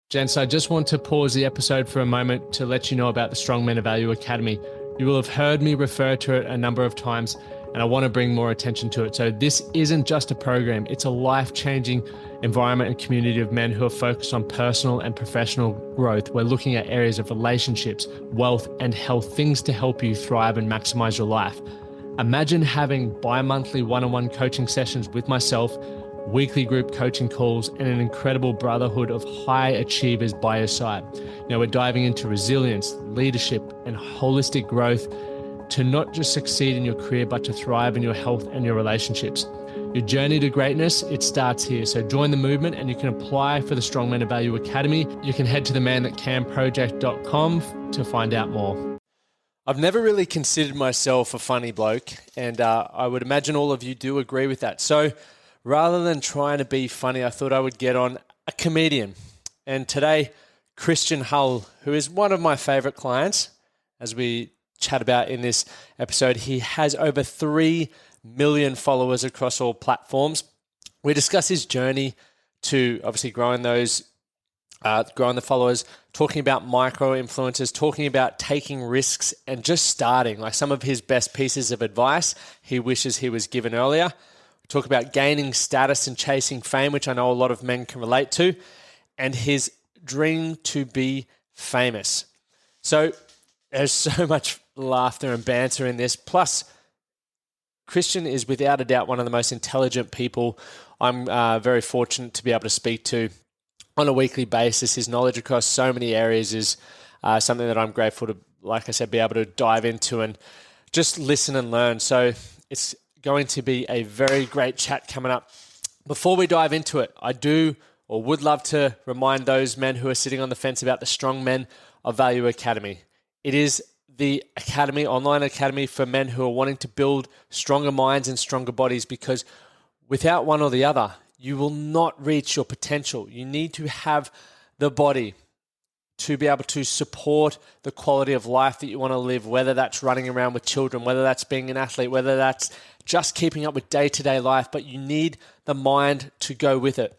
Gents, I just want to pause the episode for a moment to let you know about the Strong Men of Value Academy. You will have heard me refer to it a number of times, and I want to bring more attention to it. So this isn't just a program, it's a life-changing environment and community of men who are focused on personal and professional growth. We're looking at areas of relationships, wealth, and health, things to help you thrive and maximize your life. Imagine having bi-monthly one-on-one coaching sessions with myself, weekly group coaching calls, and an incredible brotherhood of high achievers by your side. Now we're diving into resilience, leadership, and holistic growth to not just succeed in your career, but to thrive in your health and your relationships. Your journey to greatness, it starts here. So join the movement and you can apply for the Strong Men of Value Academy. You can head to themanthatcanproject.com to find out more. I've never really considered myself a funny bloke, and I would imagine all of you do agree with that. So rather than trying to be funny, I thought I would get on a comedian. And today, Christian Hull, who is one of my favorite clients, as we chat about in this episode, he has over 3 million followers across all platforms. We discuss his journey to obviously growing the followers, talking about micro influencers, talking about taking risks and just starting, like some of his best pieces of advice he wishes he was given earlier. Talk about gaining status and chasing fame, which I know a lot of men can relate to, and his dream to be famous. So there's so much laughter and banter in this. Plus, Christian is without a doubt one of the most intelligent people I'm very fortunate to be able to speak to on a weekly basis. His knowledge across so many areas is something that I'm grateful to, like I said, be able to dive into and just listen and learn. So it's going to be a very great chat coming up. Before we dive into it, I do or would love to remind those men who are sitting on the fence about the Strong Men of Value Academy. It is the academy, online academy for men who are wanting to build stronger minds and stronger bodies, because without one or the other, you will not reach your potential. You need to have the body to be able to support the quality of life that you want to live, whether that's running around with children, whether that's being an athlete, whether that's just keeping up with day-to-day life, but you need the mind to go with it.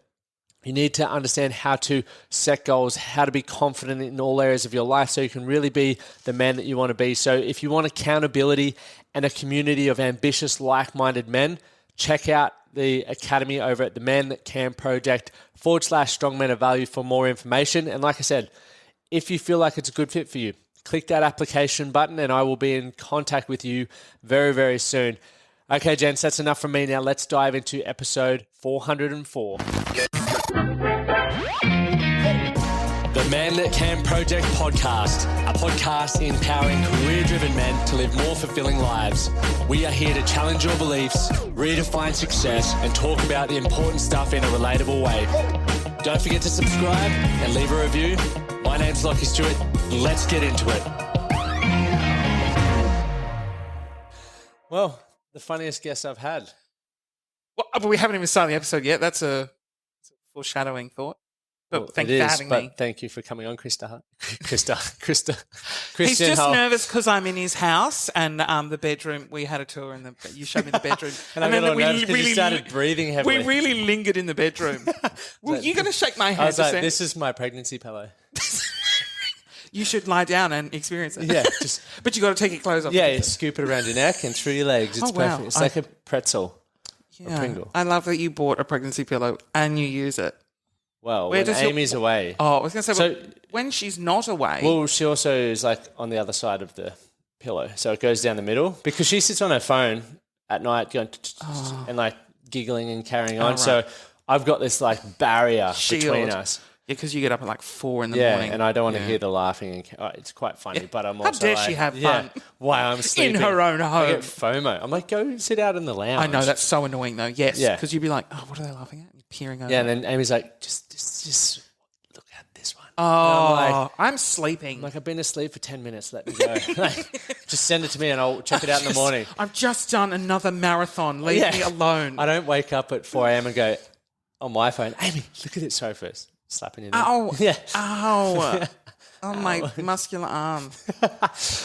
You need to understand how to set goals, how to be confident in all areas of your life so you can really be the man that you want to be. So if you want accountability and a community of ambitious, like-minded men, check out the academy over at the Man That Can Project /Strong Men of Value for more information. And like I said, if you feel like it's a good fit for you, click that application button and I will be in contact with you very, very soon. Okay, gents, that's enough from me. Now let's dive into episode 404. The Man That Can Project podcast, a podcast empowering career-driven men to live more fulfilling lives. We are here to challenge your beliefs, redefine success, and talk about the important stuff in a relatable way. Don't forget to subscribe and leave a review. My name's Lachie Stuart. Let's get into it. Well, the funniest guest I've had. Well, but we haven't even started the episode yet. That's a foreshadowing thought. But Well, thank you for having me. Thank you for coming on, Krista. He's Christian just Hull. nervous because I'm in his house and the bedroom. We had a tour and you showed me the bedroom. and then you started breathing heavily. We really lingered in the bedroom. Well, you're going to shake my hand. I was like, this is my pregnancy pillow. You should lie down and experience it. Yeah, but you got to take your clothes off. Yeah, you scoop it around your neck and through your legs. It's perfect. Wow. It's like a pretzel. Yeah. A Pringle. I love that you bought a pregnancy pillow and you use it. Well, when Amy's away. Oh, I was going to say, when she's not away. Well, she also is like on the other side of the pillow. So it goes down the middle because she sits on her phone at night going and like giggling and carrying on. Right. So I've got this like barrier between us. Yeah, because you get up at like 4 in the morning. Yeah, and I don't want to hear the laughing. And it's quite funny, but I'm also How dare she have fun? Why I'm sleeping. In her own home. I get FOMO. I'm like, go sit out in the lounge. I know, that's so annoying though. Yes, Yeah. because you'd be like, oh, what are they laughing at? And you're peering over. Yeah, and then Amy's like, just look at this one. Oh, I'm sleeping. I'm like, I've been asleep for 10 minutes. Let me go. Just send it to me and I'll check it out in the morning. I've just done another marathon. Leave me alone. I don't wake up at 4 a.m. and go on my phone, Amy, look at this so first. Slapping your neck. Ow. Yeah. Ow. Oh, my muscular arm.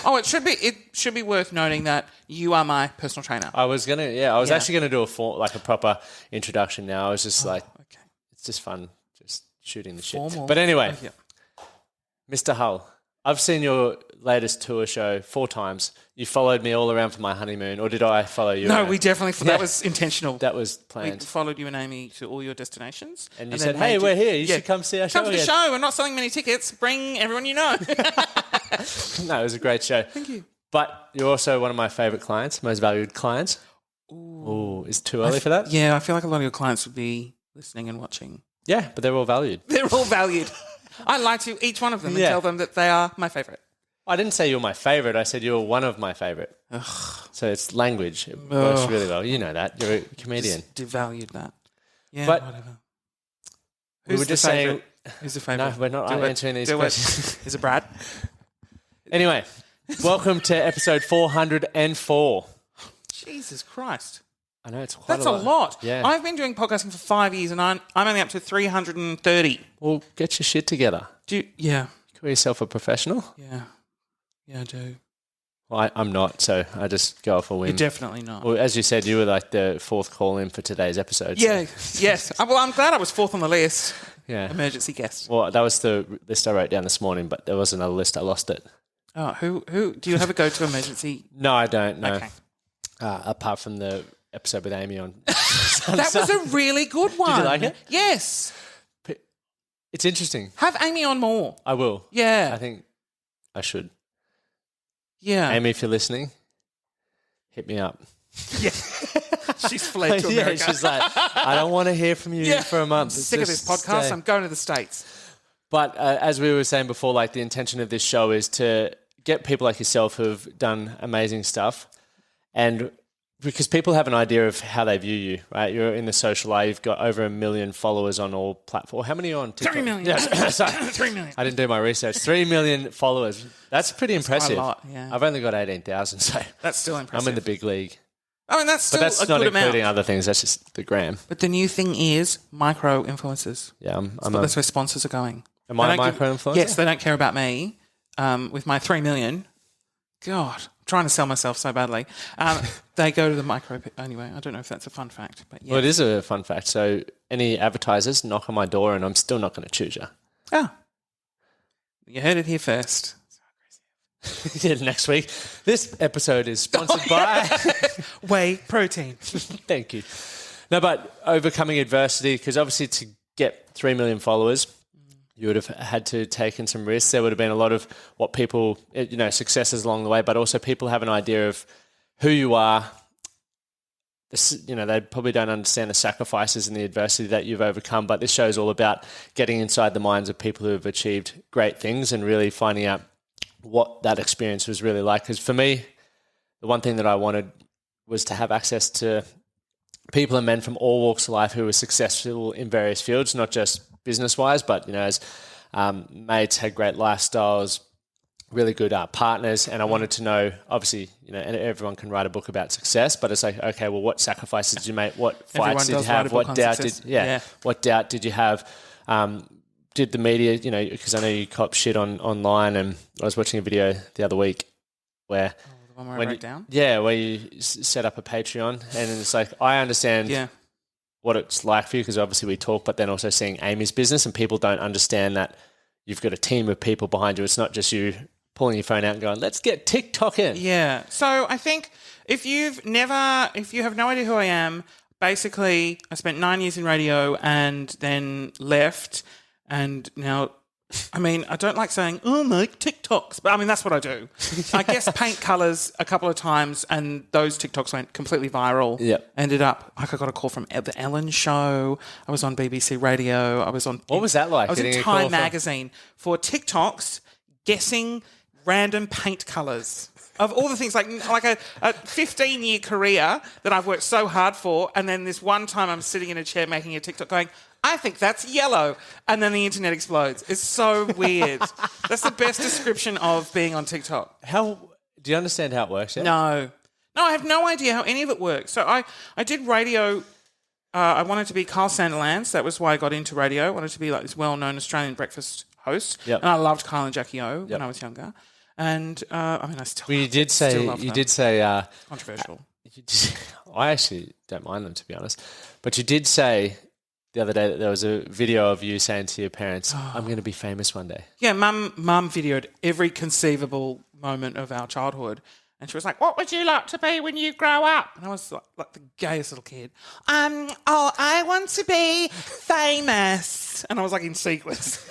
Oh, it should be worth noting that you are my personal trainer. I was actually gonna do a proper introduction now. I was just it's just fun, just shooting the shit. Formal. But anyway, Yeah. Mr. Hull, I've seen your latest tour show 4 times. You followed me all around for my honeymoon, or did I follow you? No, around? we definitely. That was intentional. That was We planned. followed you and Amy to all your destinations. And you then said, hey, made we're here. You should come see our show Come to the again. show. We're not selling many tickets. Bring everyone you know. No, it was a great show. Thank you. But you're also one of my favourite clients, most valued clients. Ooh, is it too early for that? Yeah, I feel like a lot of your clients would be listening and watching. Yeah, but they're all valued. They're all valued. I lie to each one of them and Yeah. tell them that they are my favourite. I didn't say you're my favourite. I said you're one of my favourite. So it's language. It works really well. You know that. You're a comedian. Just devalued that. Yeah, But whatever. We were just saying... Who's the favourite? No, we're not answering these Do questions. Is it Brad? Anyway, welcome to episode 404. Jesus Christ. I know, it's quite That's a lot. Yeah. I've been doing podcasting for 5 years and I'm only up to 330. Well, get your shit together. Yeah. Call yourself a professional? Yeah. Yeah, I do. Well, I'm not, so I just go off a win. You're definitely not. Well, as you said, you were like the 4th call-in for today's episode. Yeah, yes. Well, I'm glad I was 4th on the list. Yeah. Emergency guest. Well, that was the list I wrote down this morning, but there was another list. I lost it. Oh, who do you have a go-to emergency? No, I don't. No. Okay. Apart from the episode with Amy on. That was a really good one. Did you like it? Yes. It's interesting. Have Amy on more. I will. Yeah. I think I should. Yeah. Amy, if you're listening, hit me up. Yeah. She's fled to America. Yeah, she's like, I don't want to hear from you for a month. I'm sick of this podcast. Stay. I'm going to the States. But as we were saying before, like the intention of this show is to get people like yourself who've done amazing stuff, and because people have an idea of how they view you, right? You're in the social eye. You've got over 1 million followers on all platforms. How many are on TikTok? 3 million. Yeah, sorry. 3 million. I didn't do my research. 3 million followers. That's pretty impressive. quite a lot, yeah. I've only got 18,000, so That's still impressive. I'm in the big league. I mean, that's still But that's a not good including amount. other things. That's just the gram. But the new thing is micro influencers. Yeah, That's where sponsors are going. Am I They a don't micro influencer? Yes, they don't care about me with my 3 million. God, I'm trying to sell myself so badly. They go to the micro. Anyway, I don't know if that's a fun fact, but yeah. Well, it is a fun fact. So any advertisers knock on my door and I'm still not going to choose you. Oh, you heard it here first. Yeah, next week. This episode is sponsored by... Whey protein. Thank you. No, but overcoming adversity, because obviously to get 3 million followers, you would have had to take in some risks. There would have been a lot of what people, successes along the way, but also people have an idea of who you are. They probably don't understand the sacrifices and the adversity that you've overcome, but this show is all about getting inside the minds of people who have achieved great things and really finding out what that experience was really like. Because for me, the one thing that I wanted was to have access to people and men from all walks of life who were successful in various fields, not just business-wise, but as mates, had great lifestyles, really good partners. And I wanted to know, obviously, and everyone can write a book about success, but it's like, okay, well, what sacrifices did you make? What fights did you have? What doubt what doubt did you have? Did the media, because I know you cop shit online, and I was watching a video the other week where... The one where I wrote down? Yeah, where you set up a Patreon, and it's like, I understand what it's like for you, because obviously we talk, but then also seeing Amy's business, and people don't understand that you've got a team of people behind you. It's not just you pulling your phone out and going, let's get TikTok in. Yeah. So I think if you have no idea who I am, basically I spent 9 years in radio and then left, and now, I don't like saying, oh, make TikToks, but that's what I do. I guess paint colours a couple of times, and those TikToks went completely viral. Yep. Ended up, I got a call from the Ellen Show. I was on BBC Radio. I was on... What was that like? I was in getting a call Time magazine for TikToks guessing random paint colours. Of all the things, like a 15-year career that I've worked so hard for, and then this one time I'm sitting in a chair making a TikTok going, I think that's yellow. And then the internet explodes. It's so weird. That's the best description of being on TikTok. Do you understand how it works yet? No, I have no idea how any of it works. So I did radio. I wanted to be Carl Sandilands. That was why I got into radio. I wanted to be like this well-known Australian breakfast host. Yep. And I loved Kyle and Jackie O when I was younger. And I still Well, you did still love say, them. Controversial. I actually don't mind them, to be honest. But you did say the other day that there was a video of you saying to your parents, I'm going to be famous one day. Yeah, mum videoed every conceivable moment of our childhood. And she was like, what would you like to be when you grow up? And I was like the gayest little kid. I want to be famous. And I was like in sequins.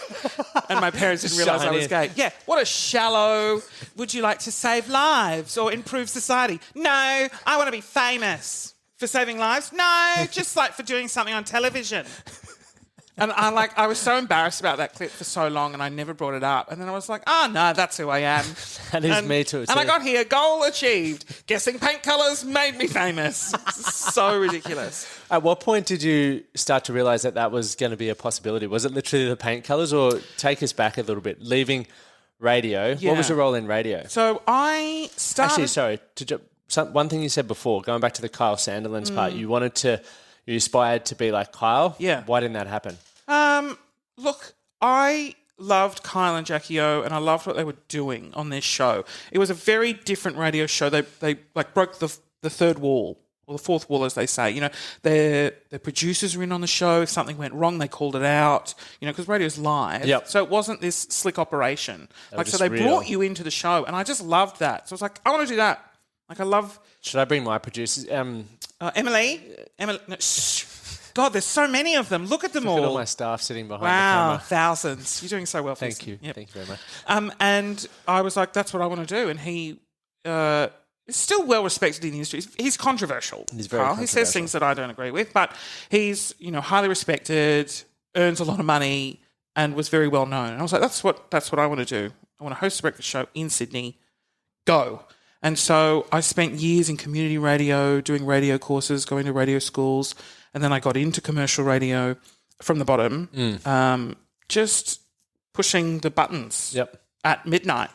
And my parents didn't realise I was gay. Yeah, what a shallow, would you like to save lives or improve society? No, I want to be famous. For saving lives? No, just like for doing something on television. And I was so embarrassed about that clip for so long and I never brought it up. And then I was like, oh, no, that's who I am. That is me too. And I got here, goal achieved. Guessing paint colours made me famous. So ridiculous. At what point did you start to realise that that was going to be a possibility? Was it literally the paint colours, or take us back a little bit, leaving radio? Yeah. What was your role in radio? So I started... Actually, sorry, one thing you said before, going back to the Kyle Sandilands part, you aspired to be like Kyle. Yeah. Why didn't that happen? Look, I loved Kyle and Jackie O, and I loved what they were doing on their show. It was a very different radio show. They like broke the third wall, or the fourth wall, as they say. You know, their producers were in on the show. If something went wrong, they called it out. You know, because radio's live. Yep. So it wasn't this slick operation. So they real. brought you into the show, and I just loved that. So I was like, I want to do that. Like, I love... Should I bring my producers? Emily, no, shh. God, there's so many of them. Look at them Look all. at all my staff sitting behind the Wow, camera. thousands. You're doing so well. Thank you. Yep. Thank you very much. And I was like, that's what I want to do. And he is still well respected in the industry. He's controversial. He's very Carl. He says controversial. things that I don't agree with, but he's highly respected, earns a lot of money, and was very well known. And I was like, that's what I want to do. I want to host a breakfast show in Sydney. Go. And so I spent years in community radio, doing radio courses, going to radio schools, and then I got into commercial radio from the bottom, just pushing the buttons at midnight.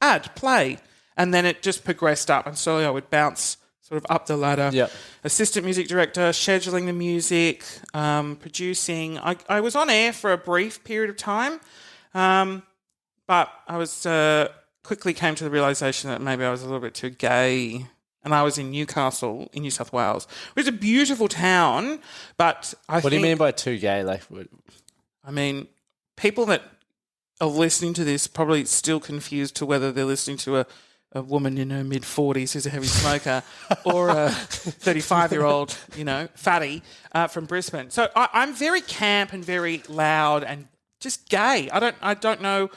Add, play. And then it just progressed up, and slowly I would bounce sort of up the ladder. Yep. Assistant music director, scheduling the music, producing. I was on air for a brief period of time, but I was... quickly came to the realisation that maybe I was a little bit too gay. And I was in Newcastle, in New South Wales, which is a beautiful town, but What do you mean by too gay? Like, I mean, people that are listening to this probably still confused to whether they're listening to a woman in her mid-40s who's a heavy smoker or a 35-year-old, fatty from Brisbane. So I'm very camp and very loud and just gay. I don't know...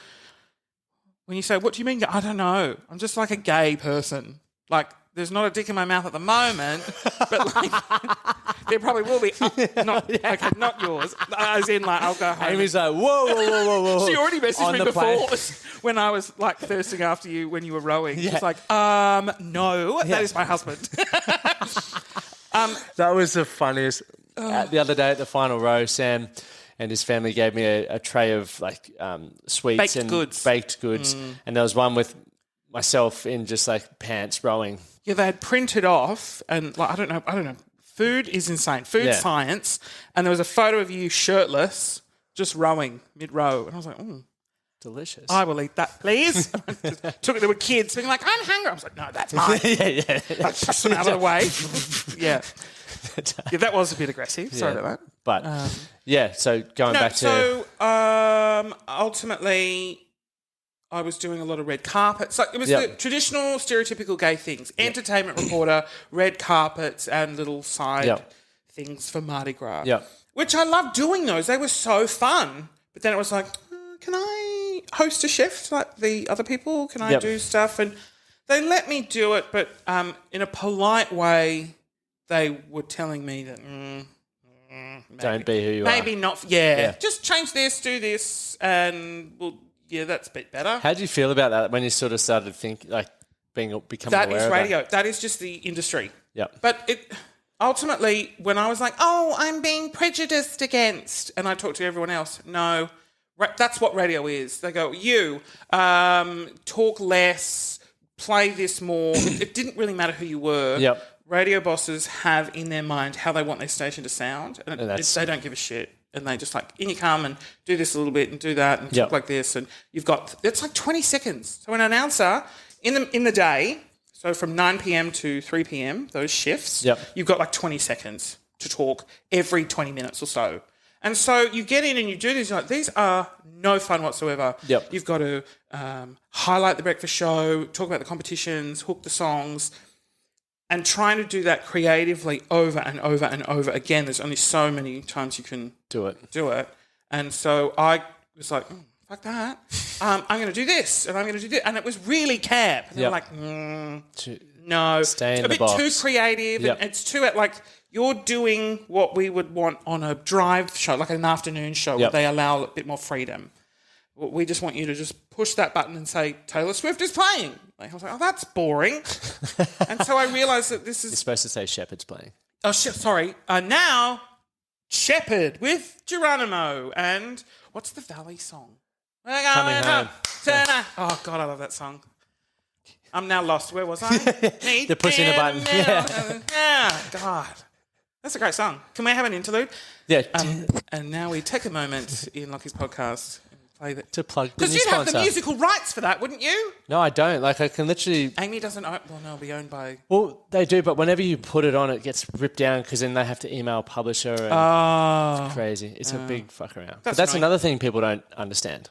When you say, what do you mean? I don't know. I'm just like a gay person. Like, there's not a dick in my mouth at the moment, but like, there probably will be. Not yours. As in, like, I'll go home. Amy's like, whoa. She already messaged me plane. before when I was like thirsting after you when you were rowing. Yeah. She's like, no, that is my husband. That was the funniest. The other day at the final row, Sam and his family gave me a tray of like sweets and baked goods, and there was one with myself in just like pants rowing. Yeah, they had printed off, and like I don't know. Food is insane. Food science, and there was a photo of you shirtless, just rowing mid-row, and I was like, delicious. I will eat that, please. Took it. There were kids being like, I'm hungry. I was like, no, that's mine. yeah. Like, push them out of the way. Yeah, that was a bit aggressive. Sorry about that. But so going back to... So ultimately, I was doing a lot of red carpets. Like, it was the traditional stereotypical gay things. Entertainment reporter, red carpets, and little side things for Mardi Gras. Yeah. Which I loved doing those. They were so fun. But then it was like, can I host a shift like the other people? Can I do stuff? And they let me do it, but in a polite way, they were telling me that... maybe, don't be who you are. Maybe not. Yeah. Just change this, do this, and that's a bit better. How did you feel about that when you sort of started thinking, like becoming aware That is of radio. That is just the industry. Yeah. But it ultimately, when I was like, I'm being prejudiced against, and I talked to everyone else, no, that's what radio is. They go, you talk less, play this more. It didn't really matter who you were. Yep. Radio bosses have in their mind how they want their station to sound, and they don't give a shit. And they just like, in you come and do this a little bit and do that and talk like this. And it's like 20 seconds. So an announcer in the day, so from 9 p.m. to 3 p.m., those shifts, you've got like 20 seconds to talk every 20 minutes or so. And so you get in and you do these, like, these are no fun whatsoever. Yep. You've got to highlight the breakfast show, talk about the competitions, hook the songs, and trying to do that creatively over and over and over again. There's only so many times you can Do it. And so I was like, fuck that. I'm going to do this and I'm going to do this. And it was really camp. And they were like, no. Stay in a the bit box. too creative. Yep. And it's too, like, you're doing what we would want on a drive show, like an afternoon show where Yep. they allow a bit more freedom. We just want you to just push that button and say, Taylor Swift is playing. Like, I was like, oh, that's boring. And so I realised that this is... You're supposed to say Shepherd's playing. Oh, sorry. Now, Shepherd with Geronimo. And what's the Valley song? Coming Home. Oh, God, I love that song. I'm now lost. Where was I? They're pushing the button. Yeah. God. That's a great song. Can we have an interlude? Yeah. And now we take a moment in Lockie's podcast and play that. To plug the Because new you'd have the sponsor. musical rights for that, wouldn't you? No, I don't. Like, I can literally... Amy doesn't own... Well, no, it'll be owned by... Well, they do, but whenever you put it on, it gets ripped down because then they have to email a publisher and it's crazy. It's a big fuck around. But that's annoying. another thing people don't understand.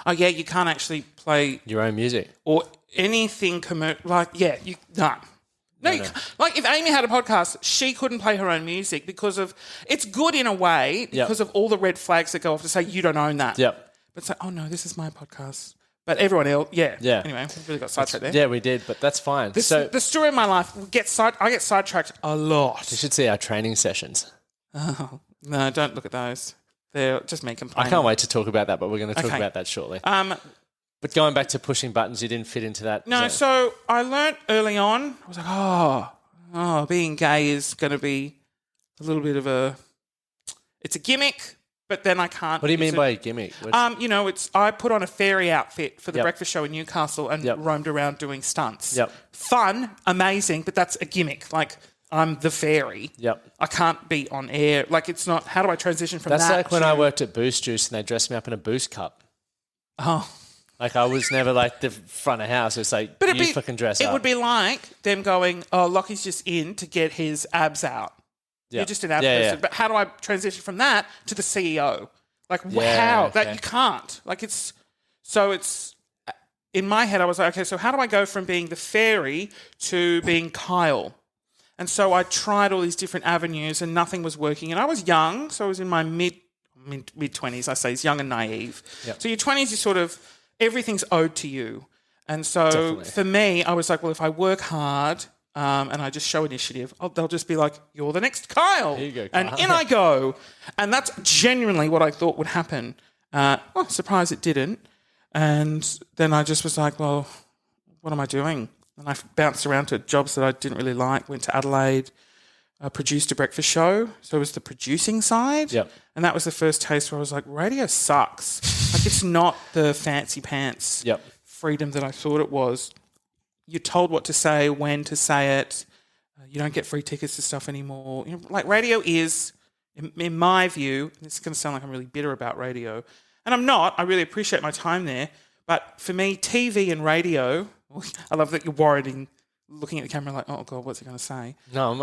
Oh, yeah, you can't actually play... Your own music. Or anything commercial... Like, yeah, you... No. No, you can't. Like, if Amy had a podcast, she couldn't play her own music because of... It's good in a way because of all the red flags that go off to say you don't own that. Yep. But it's like, oh, no, this is my podcast. But everyone else... Yeah. Anyway, we really got sidetracked there. Yeah, we did, but that's fine. So The story of my life, I get sidetracked a lot. you should see our training sessions. Oh, no, don't look at those. They're just me complaining. I can't wait to talk about that, but we're going to talk Okay. about that shortly. But going back to pushing buttons, you didn't fit into that. No, zone. so I learnt early on, I was like, oh, being gay is going to be a little bit of a... It's a gimmick, but then I can't... What do you use mean it. by a gimmick? What's- I put on a fairy outfit for the Yep. breakfast show in Newcastle and Yep. roamed around doing stunts. Yep. Fun, amazing, but that's a gimmick. Like, I'm the fairy. Yep. I can't be on air. Like, it's not... How do I transition from That's that like when to... I worked at Boost Juice and they dressed me up in a Boost cup. Oh... Like, I was never like the front of house. It's like, But you fucking dress it up. would be like them going, oh, Lockie's just in to get his abs out. Yeah. You're just an ab Yeah, person. yeah. But how do I transition from that to the CEO? Like, Yeah, how? okay. That you can't. Like, it's... So it's... In my head, I was like, okay, so how do I go from being the fairy to being Kyle? And so I tried all these different avenues and nothing was working. And I was young, so I was in my mid-20s, I say, it's young and naive. Yep. So your 20s, you sort of... Everything's owed to you. And so Definitely. for me, I was like, well, if I work hard and I just show initiative, they'll just be like, you're the next Kyle. Here you go, And Kyle. in I go. And that's genuinely what I thought would happen. Surprised it didn't. And then I just was like, well, what am I doing? And I bounced around to jobs that I didn't really like, went to Adelaide, produced a breakfast show. So it was the producing side. Yep. And that was the first taste where I was like, radio sucks. Like, it's not the fancy pants Yep. freedom that I thought it was. You're told what to say, when to say it. You don't get free tickets to stuff anymore. You know, like, radio is, in my view, and it's going to sound like I'm really bitter about radio, and I'm not. I really appreciate my time there. But for me, TV and radio, I love that you're worried and looking at the camera like, oh, God, what's he going to say? No,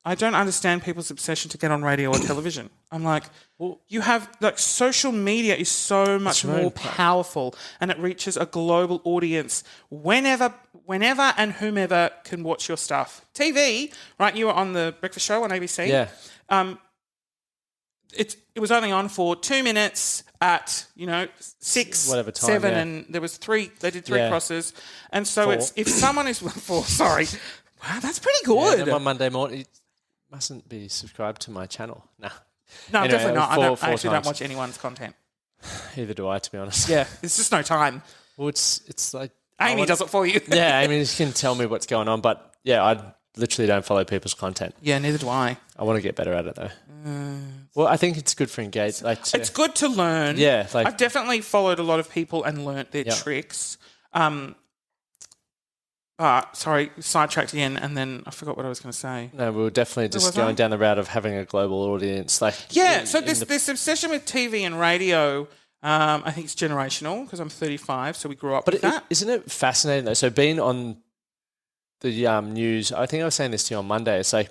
I don't understand people's obsession to get on radio or television. I'm like, you have, like, social media is so much more powerful and it reaches a global audience whenever and whomever can watch your stuff. TV, right? You were on the breakfast show on ABC. Yeah. It was only on for 2 minutes at, 6, Whatever time, 7, yeah. and there was 3. They did 3 Yeah. crosses, and so 4. it's if someone is 4. Sorry, wow, that's pretty Yeah, good. then one Monday morning, you mustn't be subscribed to my channel. Nah. No, Anyway, definitely not. I 4 actually don't times. watch anyone's content. Either do I, to be honest. Yeah, it's just no time. Well, it's like... Amy does it for you. Yeah, Amy can tell me what's going on, but yeah, I literally don't follow people's content. Yeah, neither do I. I want to get better at it, though. Well, I think it's good for engagement. Like, It's good to learn. Yeah, like... I've definitely followed a lot of people and learnt their Yeah. tricks. Sorry, sidetracked again, and then I forgot what I was going to say. No, we were definitely was just I? going down the route of having a global audience. Like, Yeah, so this obsession with TV and radio, I think it's generational because I'm 35, so we grew up with that. Isn't it fascinating though? So being on the news, I think I was saying this to you on Monday. It's like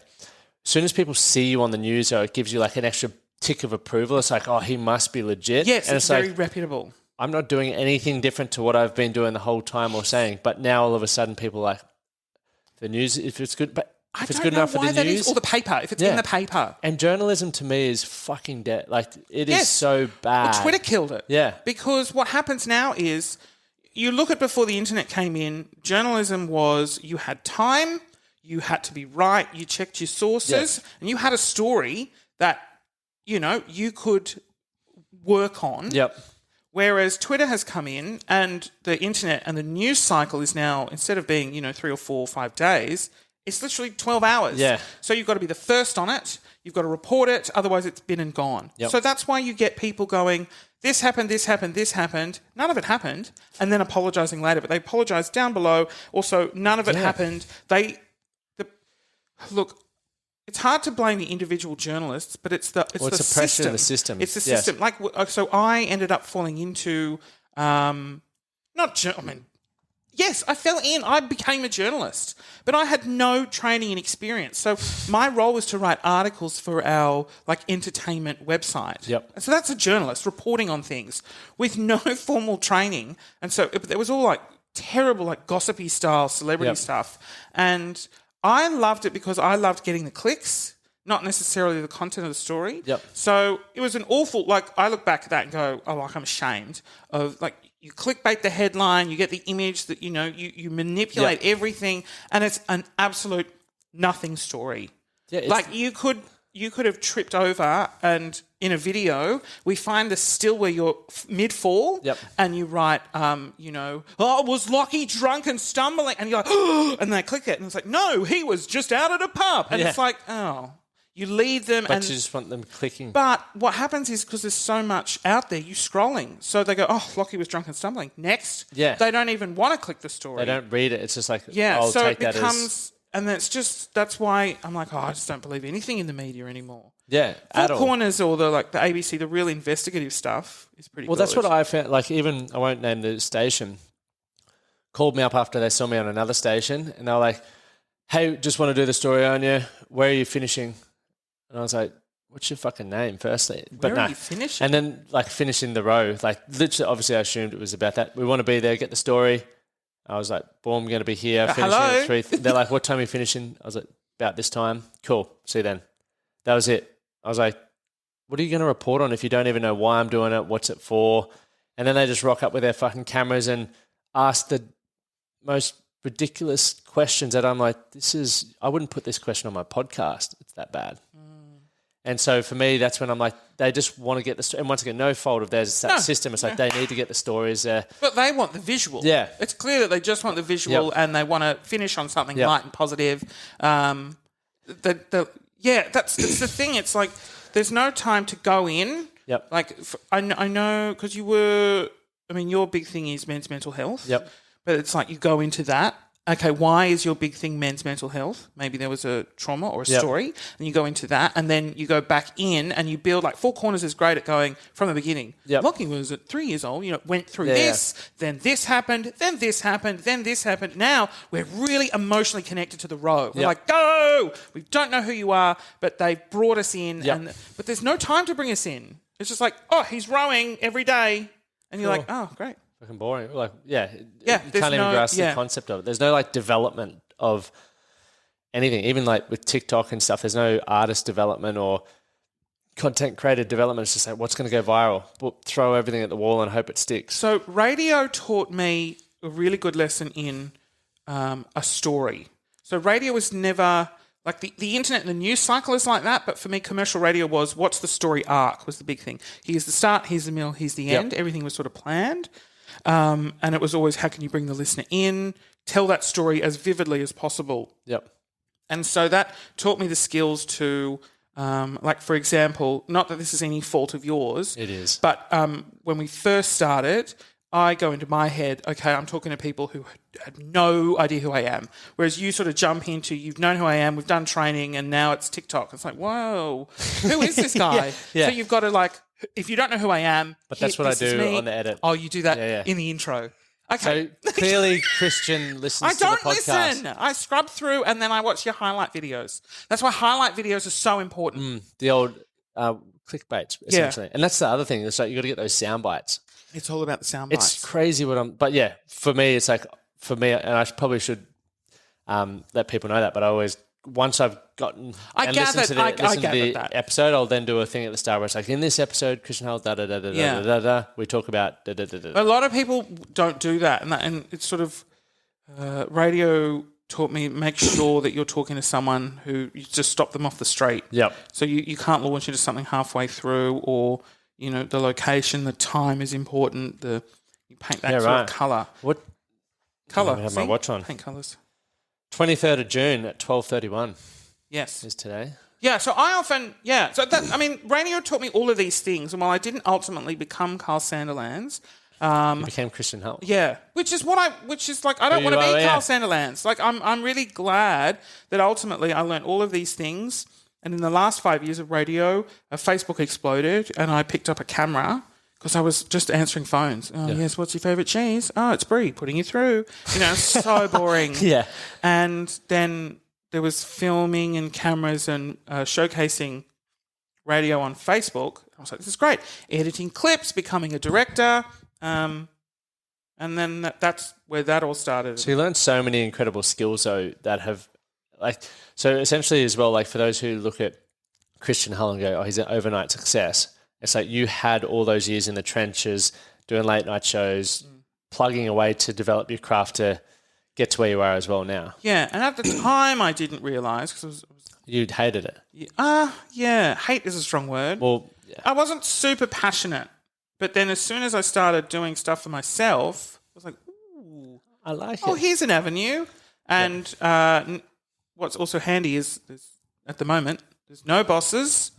as soon as people see you on the news, though, it gives you like an extra tick of approval. It's like, oh, he must be legit. Yes, and it's very like, reputable. I'm not doing anything different to what I've been doing the whole time or saying. But now all of a sudden people are like, the news, if it's good, but if it's good enough for the news. Or the paper, if it's in the paper. And journalism to me is fucking dead. Like, it is so bad. Well, Twitter killed it. Yeah. Because what happens now is, you look at before the internet came in, journalism was you had time, you had to be right, you checked your sources, and you had a story that, you know, you could work on. Yep. Whereas Twitter has come in and the internet and the news cycle is now, instead of being, 3 or 4 or 5 days, it's literally 12 hours. Yeah. So you've got to be the first on it. You've got to report it. Otherwise, it's been and gone. Yep. So that's why you get people going, this happened, this happened, this happened. None of it happened. And then apologising later. But they apologise down below. Also, none of it happened. Look, it's hard to blame the individual journalists, but it's the pressure system. in the system. It's the system. Like, so I ended up falling into yes, I fell in. I became a journalist, but I had no training and experience. So my role was to write articles for our entertainment website. Yep. So that's a journalist reporting on things with no formal training, and so it was all terrible, gossipy style celebrity stuff, and I loved it because I loved getting the clicks, not necessarily the content of the story. Yep. So it was an awful, I look back at that and go, oh, I'm ashamed of, you clickbait the headline, you get the image that, you manipulate everything, and it's an absolute nothing story. Yeah, you could have tripped over, and in a video, we find the still where you're mid-fall, and you write, was Lachie drunk and stumbling? And you're like, oh, and they click it, and it's like, no, he was just out at a pub. And it's like, oh, you lead them. But you just want them clicking. But what happens is, because there's so much out there, you're scrolling. So they go, oh, Lachie was drunk and stumbling. Next. Yeah. They don't even want to click the story. They don't read it. It's just like, so take it becomes... that as... And that's why I'm like, I just don't believe anything in the media anymore. Yeah, Four Corners or the ABC, the real investigative stuff is pretty good. Well, that's what I found. Even, I won't name the station, called me up after they saw me on another station, and they were like, hey, just want to do the story on you. Where are you finishing? And I was like, what's your fucking name, firstly? Where are you finishing? And then, finishing the row. Literally, obviously, I assumed it was about that. We want to be there, get the story. I was like, boom, I'm going to be here, finishing at 3. They're like, what time are you finishing? I was like, about this time. Cool, see you then. That was it. I was like, what are you going to report on if you don't even know why I'm doing it, what's it for? And then they just rock up with their fucking cameras and ask the most ridiculous questions that I'm like, I wouldn't put this question on my podcast. It's that bad. And so for me, that's when I'm like, they just want to get the story. And once again, no fault of theirs. It's that system. It's like they need to get the stories there. But they want the visual. Yeah. It's clear that they just want the visual and they want to finish on something light and positive. That's the thing. It's like there's no time to go in. Yep. I know because your big thing is men's mental health. Yep. But it's like you go into that. Okay, why is your big thing men's mental health? Maybe there was a trauma or a story, and you go into that, and then you go back in and you build. Four Corners is great at going from the beginning. Lachie was at 3 years old, went through this, then this happened, then this happened, then this happened. Now we're really emotionally connected to the row. We're like, go! We don't know who you are, but they've brought us in, but there's no time to bring us in. It's just like, oh, he's rowing every day, and you're like, oh, great. Fucking boring. You can't even grasp the concept of it. There's no development of anything. Even with TikTok and stuff, there's no artist development or content creator development. It's just what's going to go viral. We'll throw everything at the wall and hope it sticks. So radio taught me a really good lesson in a story. So radio was never the internet and the news cycle is like that, but for me, commercial radio was what's the story arc was the big thing. Here's the start, here's the middle, here's the end. Everything was sort of planned. And it was always, how can you bring the listener in, tell that story as vividly as possible. Yep. And so that taught me the skills to, for example, not that this is any fault of yours. It is. But when we first started, I go into my head, okay, I'm talking to people who had no idea who I am. Whereas you sort of jump into, you've known who I am, we've done training, and now it's TikTok. It's like, whoa, who is this guy? Yeah. So you've got to if you don't know who I am, but that's what I do on the edit. Oh, you do that in the intro. Okay. So clearly Christian listens I to the don't podcast. listen. I scrub through and then I watch your highlight videos. That's why highlight videos are so important. The old clickbait, essentially. And that's the other thing. It's like you got to get those sound bites. It's all about the sound bites. It's crazy but yeah, for me, it's like, and I probably should let people know that, but I always, once I've gotten listened to the episode, I'll then do a thing at the start where it's like, in this episode, Christian Howell, we talk about da da da da. A lot of people don't do that, and it's sort of radio taught me, make sure that you're talking to someone who you just stop them off the street. Yep. So you can't launch into something halfway through, or the location, the time is important. You paint that sort of colour. What colour? I have my watch on. Paint colours. 23rd of June at 12:31. Yes. Is today. Yeah, so I often, radio taught me all of these things, and while I didn't ultimately become Carl Sanderlands, you became Christian Hull. yeah, which is like, I don't want to be Carl Sanderlands. Like, I'm really glad that ultimately I learned all of these things, and in the last 5 years of radio, Facebook exploded, and I picked up a camera because I was just answering phones. Oh, yes, what's your favourite cheese? Oh, it's brie, putting you through. So boring. Yeah. And then there was filming and cameras and showcasing radio on Facebook. I was like, this is great. Editing clips, becoming a director. And then that's where that all started. So you learned so many incredible skills, though, that have, so essentially as well, for those who look at Christian Hull and go, oh, he's an overnight success. It's like you had all those years in the trenches doing late night shows, plugging away to develop your craft to get to where you are as well now. Yeah, and at the time I didn't realise because you hated it. Yeah, hate is a strong word. Well, yeah. I wasn't super passionate, but then as soon as I started doing stuff for myself, I was like, ooh, I like it. Oh, here's an avenue. And what's also handy is at the moment there's no bosses.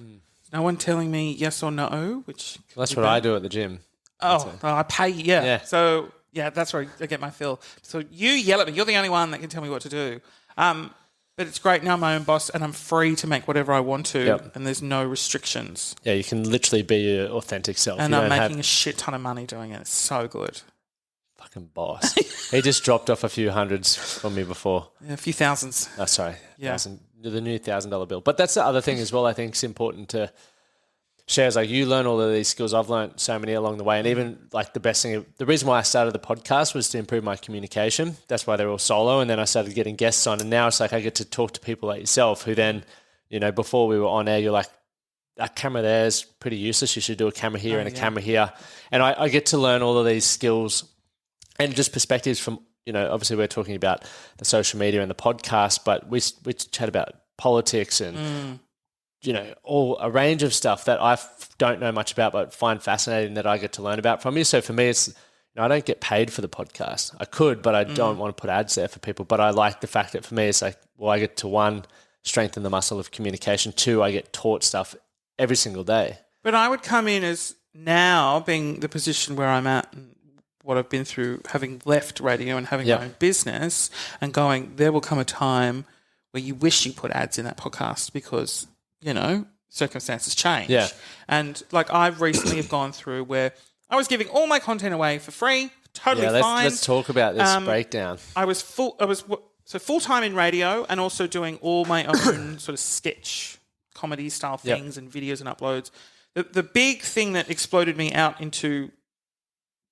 No one telling me yes or no, which... That's what I do at the gym. Oh, I pay, yeah. So, that's where I get my fill. So you yell at me. You're the only one that can tell me what to do. But it's great. Now I'm my own boss and I'm free to make whatever I want to and there's no restrictions. Yeah, you can literally be your authentic self. And I'm making a shit ton of money doing it. It's so good. Fucking boss. He just dropped off a few hundreds from me before. Yeah, a few thousands. Oh, sorry. Yeah. The new $1,000 bill. But that's the other thing as well I think is important to share. Is like you learn all of these skills. I've learned so many along the way. And even the best thing, the reason why I started the podcast was to improve my communication. That's why they're all solo. And then I started getting guests on. And now it's like I get to talk to people like yourself who then, before we were on air, you're like, that camera there is pretty useless. You should do a camera here and a camera here. And I get to learn all of these skills and just perspectives from, obviously we're talking about the social media and the podcast, but we chat about politics and, all a range of stuff that I don't know much about, but find fascinating that I get to learn about from you. So for me, it's, I don't get paid for the podcast. I could, but I don't want to put ads there for people. But I like the fact that for me, it's like, well, I get to one, strengthen the muscle of communication. Two, I get taught stuff every single day. But I would come in as now being the position where I'm at and what I've been through, having left radio and having my own business and going, there will come a time where you wish you put ads in that podcast because, circumstances change. Yeah. And I've recently have gone through where I was giving all my content away for free, totally fine. Let's talk about this breakdown. I was full-time in radio and also doing all my own sort of sketch comedy style things and videos and uploads. The big thing that exploded me out into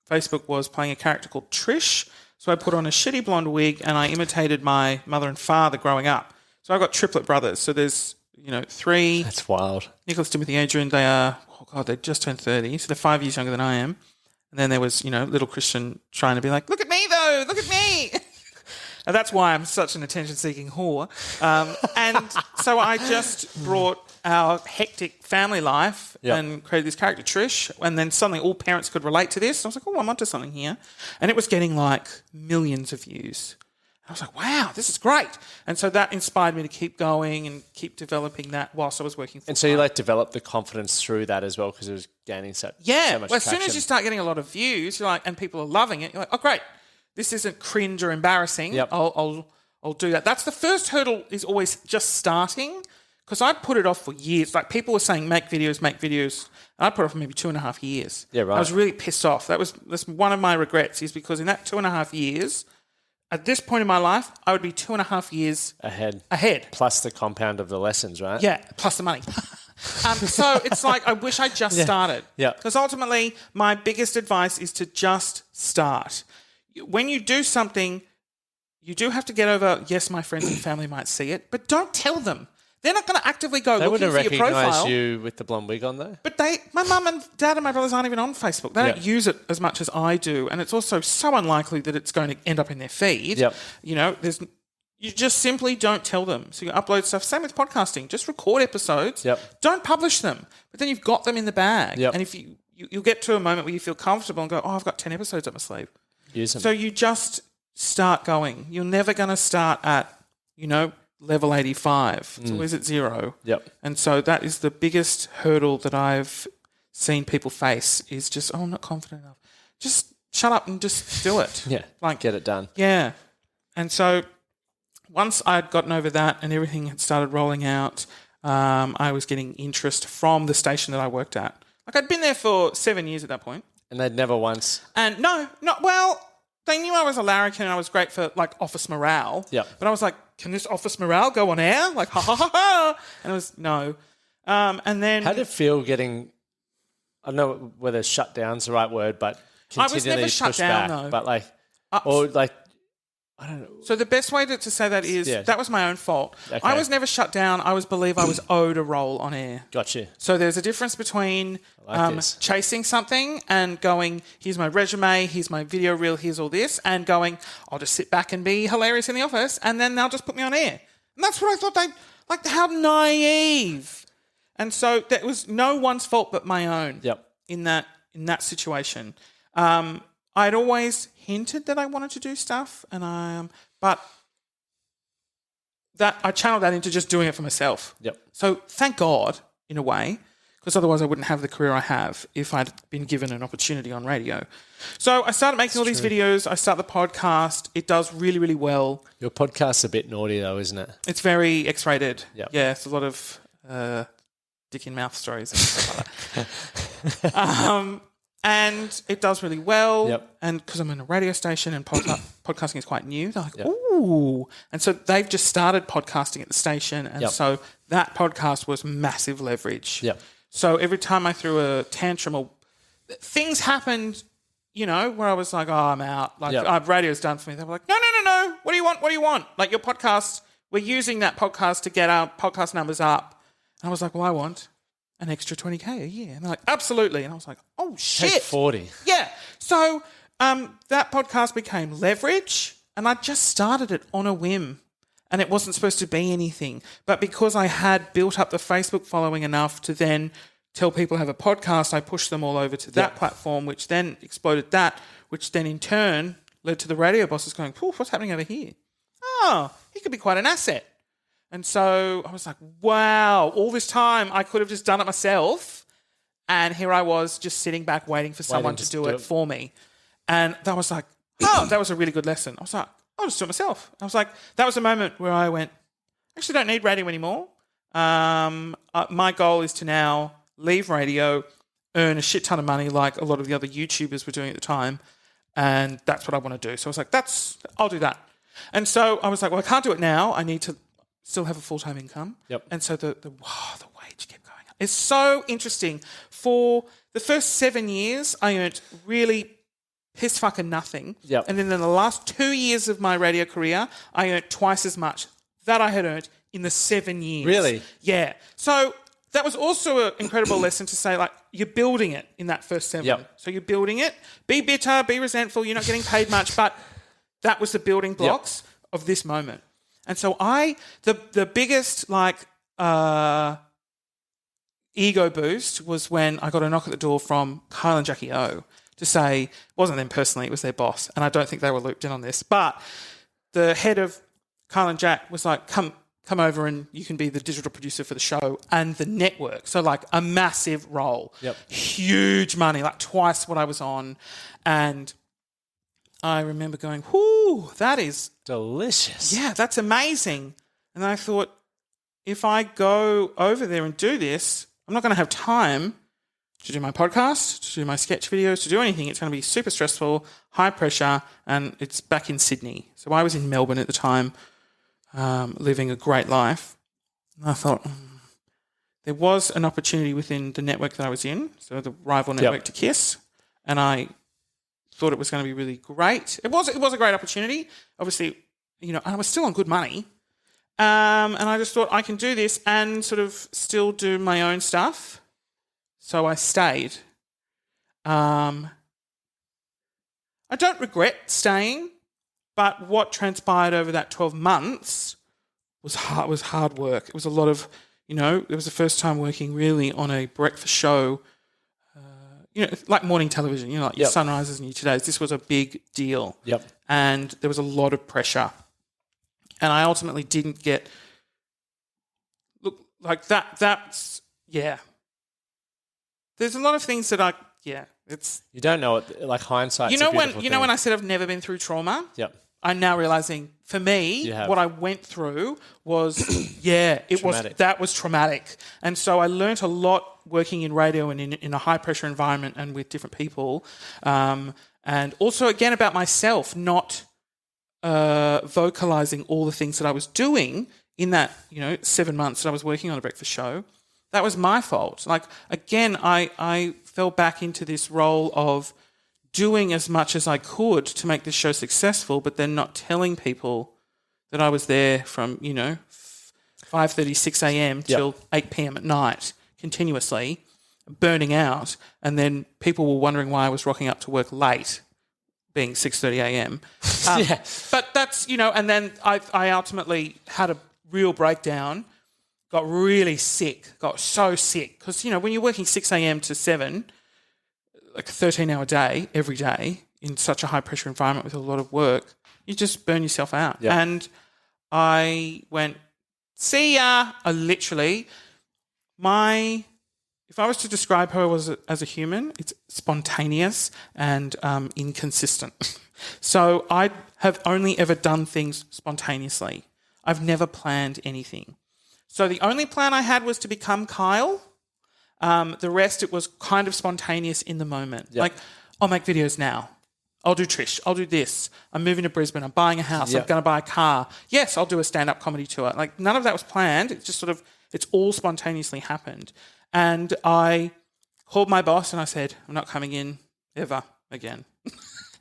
Facebook was playing a character called Trish. So I put on a shitty blonde wig and I imitated my mother and father growing up. So I got triplet brothers. So there's, three. That's wild. Nicholas, Timothy, Adrian, they just turned 30. So they're 5 years younger than I am. And then there was, little Christian trying to be like, look at me though, look at me. And that's why I'm such an attention-seeking whore. And so I just brought our hectic family life and created this character, Trish, and then suddenly all parents could relate to this. I was like, oh, I'm onto something here. And it was getting millions of views. I was like, wow, this is great. And so that inspired me to keep going and keep developing that whilst I was working full-time. And so you developed the confidence through that as well because it was gaining so much traction. As soon as you start getting a lot of views, you're like, and people are loving it, you're like, oh, great. This isn't cringe or embarrassing. I'll do that. That's the first hurdle is always just starting because I'd put it off for years. Like people were saying, make videos. And I put it off for maybe 2.5 years. Yeah, right. I was really pissed off. That's one of my regrets is because in that 2.5 years, at this point in my life, I would be 2.5 years ahead. Plus the compound of the lessons, right? Yeah, plus the money. So it's like I wish I just started. Yeah. Because ultimately, my biggest advice is to just start. When you do something, you do have to get over, yes, my friends and family might see it, but don't tell them. They're not going to actively go looking for your profile. They wouldn't recognise you with the blonde wig on, though. But my mum and dad and my brothers aren't even on Facebook. They don't use it as much as I do. And it's also so unlikely that it's going to end up in their feed. Yep. You know, you just simply don't tell them. So you upload stuff. Same with podcasting. Just record episodes. Yep. Don't publish them. But then you've got them in the bag. Yep. And if you'll get to a moment where you feel comfortable and go, oh, I've got 10 episodes up my sleeve. Use them. So you just start going. You're never going to start at, level 85. It's always at 0. Yep. And so that is the biggest hurdle that I've seen people face is just, I'm not confident enough. Just shut up and just do it. Yeah. Get it done. Yeah. And so once I'd gotten over that and everything had started rolling out, I was getting interest from the station that I worked at. Like I'd been there for 7 years at that point. And they'd never once... And they knew I was a larrikin and I was great for like office morale. Yeah. But I was like, can this office morale go on air? Like, ha ha ha ha. And it was no. And then... How did it feel getting... I don't know whether shut down's the right word, but continually I was never shut down, back. though. But I don't know. So the best way to say that is that was my own fault. Okay. I was never shut down. I believe I was owed a role on air. Gotcha. So there's a difference between chasing something and going, here's my resume, here's my video reel, here's all this, and going, I'll just sit back and be hilarious in the office and then they'll just put me on air. And that's what I thought how naive. And so that was no one's fault but my own. Yep. In that situation. I'd always hinted that I wanted to do stuff, but that I channeled that into just doing it for myself. Yep. So thank God, in a way, because otherwise I wouldn't have the career I have if I'd been given an opportunity on radio. So I started making all these videos. I started the podcast. It does really, really well. Your podcast's a bit naughty, though, isn't it? It's very X-rated. Yep. Yeah, it's a lot of dick in mouth stories and stuff like that. And it does really well. Yep. And because I'm in a radio station and podcasting is quite new, they're like, ooh. And so they've just started podcasting at the station. And so that podcast was massive leverage. Yep. So every time I threw a tantrum or things happened, where I was like, oh, I'm out. Like, radio's done for me. They were like, no. What do you want? What do you want? Like your podcast, we're using that podcast to get our podcast numbers up. And I was like, well, I want an extra 20K a year. And they're like, absolutely. And I was like, oh, shit. Take 40. Yeah. So that podcast became leverage and I just started it on a whim and it wasn't supposed to be anything. But because I had built up the Facebook following enough to then tell people I have a podcast, I pushed them all over to that platform, which then exploded that, which then in turn led to the radio bosses going, what's happening over here? Oh, he could be quite an asset. And so I was like, wow, all this time I could have just done it myself. And here I was just sitting back waiting for someone to do it for me. And that was like, that was a really good lesson. I was like, I'll just do it myself. I was like, that was a moment where I went, I actually don't need radio anymore. My goal is to now leave radio, earn a shit ton of money like a lot of the other YouTubers were doing at the time. And that's what I want to do. So I was like, I'll do that. And so I was like, well, I can't do it now. I need to still have a full-time income. Yep. And so the wage kept going up. It's so interesting. For the first 7 years, I earned really piss fucking nothing. Yep. And then in the last 2 years of my radio career, I earned twice as much that I had earned in the 7 years. Really? Yeah. So that was also an incredible lesson to say, like, you're building it in that first 7. Yep. So you're building it. Be bitter, be resentful. You're not getting paid much, but that was the building blocks of this moment. And so the biggest ego boost was when I got a knock at the door from Kyle and Jackie O to say, it wasn't them personally, it was their boss. And I don't think they were looped in on this, but the head of Kyle and Jack was like, come over and you can be the digital producer for the show and the network. So like a massive role, huge money, like twice what I was on. And I remember going, whoo, that is delicious. Yeah, that's amazing. And I thought, if I go over there and do this, I'm not going to have time to do my podcast, to do my sketch videos, to do anything. It's going to be super stressful, high pressure, and it's back in Sydney. So I was in Melbourne at the time, living a great life. And I thought, there was an opportunity within the network that I was in, so the rival network to KISS, and I thought it was going to be really great. It was a great opportunity. Obviously, I was still on good money. And I just thought I can do this and sort of still do my own stuff. So I stayed. I don't regret staying, but what transpired over that 12 months was hard work. It was a lot of, it was the first time working really on a breakfast show, like morning television, like your Sunrises and your Todays. This was a big deal. Yep. And there was a lot of pressure. And I ultimately didn't get, look, like that's. There's a lot of things that it's. You don't know it, like hindsight. When I said I've never been through trauma? Yep. I'm now realising, for me, what I went through was, that was traumatic. And so I learnt a lot working in radio and in a high-pressure environment and with different people. And also, again, about myself, not vocalising all the things that I was doing in that, 7 months that I was working on a breakfast show. That was my fault. Like, again, I fell back into this role of doing as much as I could to make this show successful, but then not telling people that I was there from, 5:30, 6 a.m. till 8 p.m. at night continuously, burning out. And then people were wondering why I was rocking up to work late, being 6:30 a.m. But that's, and then I ultimately had a real breakdown, got really sick, got so sick. Because, when you're working 6 a.m. to 7, like a 13-hour day, every day, in such a high-pressure environment with a lot of work, you just burn yourself out. Yep. And I went, see ya. If I was to describe her as a human, it's spontaneous and inconsistent. So I have only ever done things spontaneously. I've never planned anything. So the only plan I had was to become Kyle. The rest, it was kind of spontaneous in the moment. Yep. Like, I'll make videos now. I'll do Trish. I'll do this. I'm moving to Brisbane. I'm buying a house. Yep. I'm going to buy a car. Yes, I'll do a stand-up comedy tour. Like, none of that was planned. It's just sort of, it's all spontaneously happened. And I called my boss and I said, I'm not coming in ever again.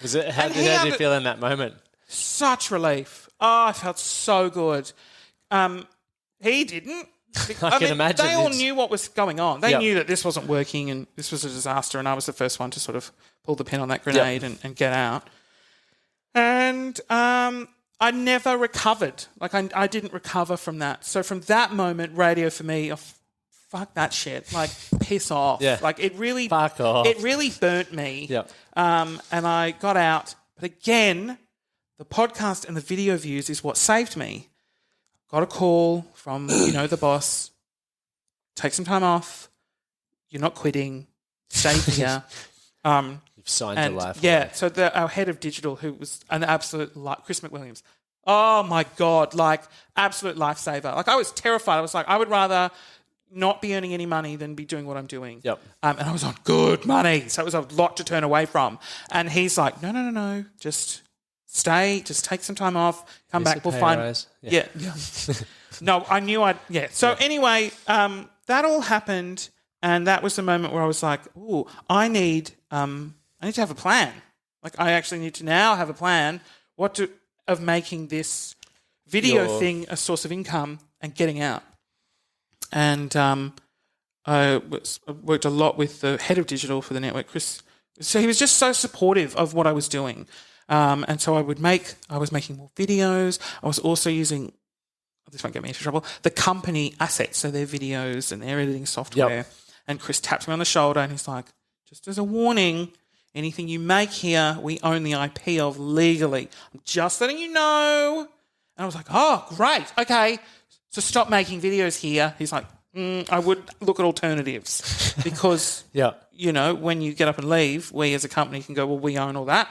How did you feel in that moment? Such relief. Oh, I felt so good. He didn't. I can imagine. They all knew what was going on. They knew that this wasn't working and this was a disaster, and I was the first one to sort of pull the pin on that grenade and get out. And I never recovered. Like, I didn't recover from that. So from that moment, radio for me, fuck that shit. Like, piss off. Yeah. Like, it really... Fuck off. It really burnt me. Yep. And I got out. But again, the podcast and the video views is what saved me. Got a call from, the boss. Take some time off. You're not quitting. Stay here. You've signed your life. Yeah. So our head of digital, who was an absolute Chris McWilliams. Oh my God! Like, absolute lifesaver. Like, I was terrified. I was like, I would rather not be earning any money than be doing what I'm doing. Yep. And I was on good money, so it was a lot to turn away from. And he's like, no, just stay, just take some time off, come back, we'll find... Rise. Yeah. No, I knew I'd... Yeah. So anyway, that all happened, and that was the moment where I was like, ooh, I need to have a plan. Like, I actually need to now have a plan of making this video thing a source of income and getting out. And I worked a lot with the head of digital for the network, Chris. So he was just so supportive of what I was doing. And so I was making more videos. I was also using, this won't get me into trouble, the company assets, so their videos and their editing software. Yep. And Chris tapped me on the shoulder and he's like, just as a warning, anything you make here, we own the IP of legally. I'm just letting you know. And I was like, oh, great. Okay. So stop making videos here. He's like, I would look at alternatives because, when you get up and leave, we as a company can go, well, we own all that.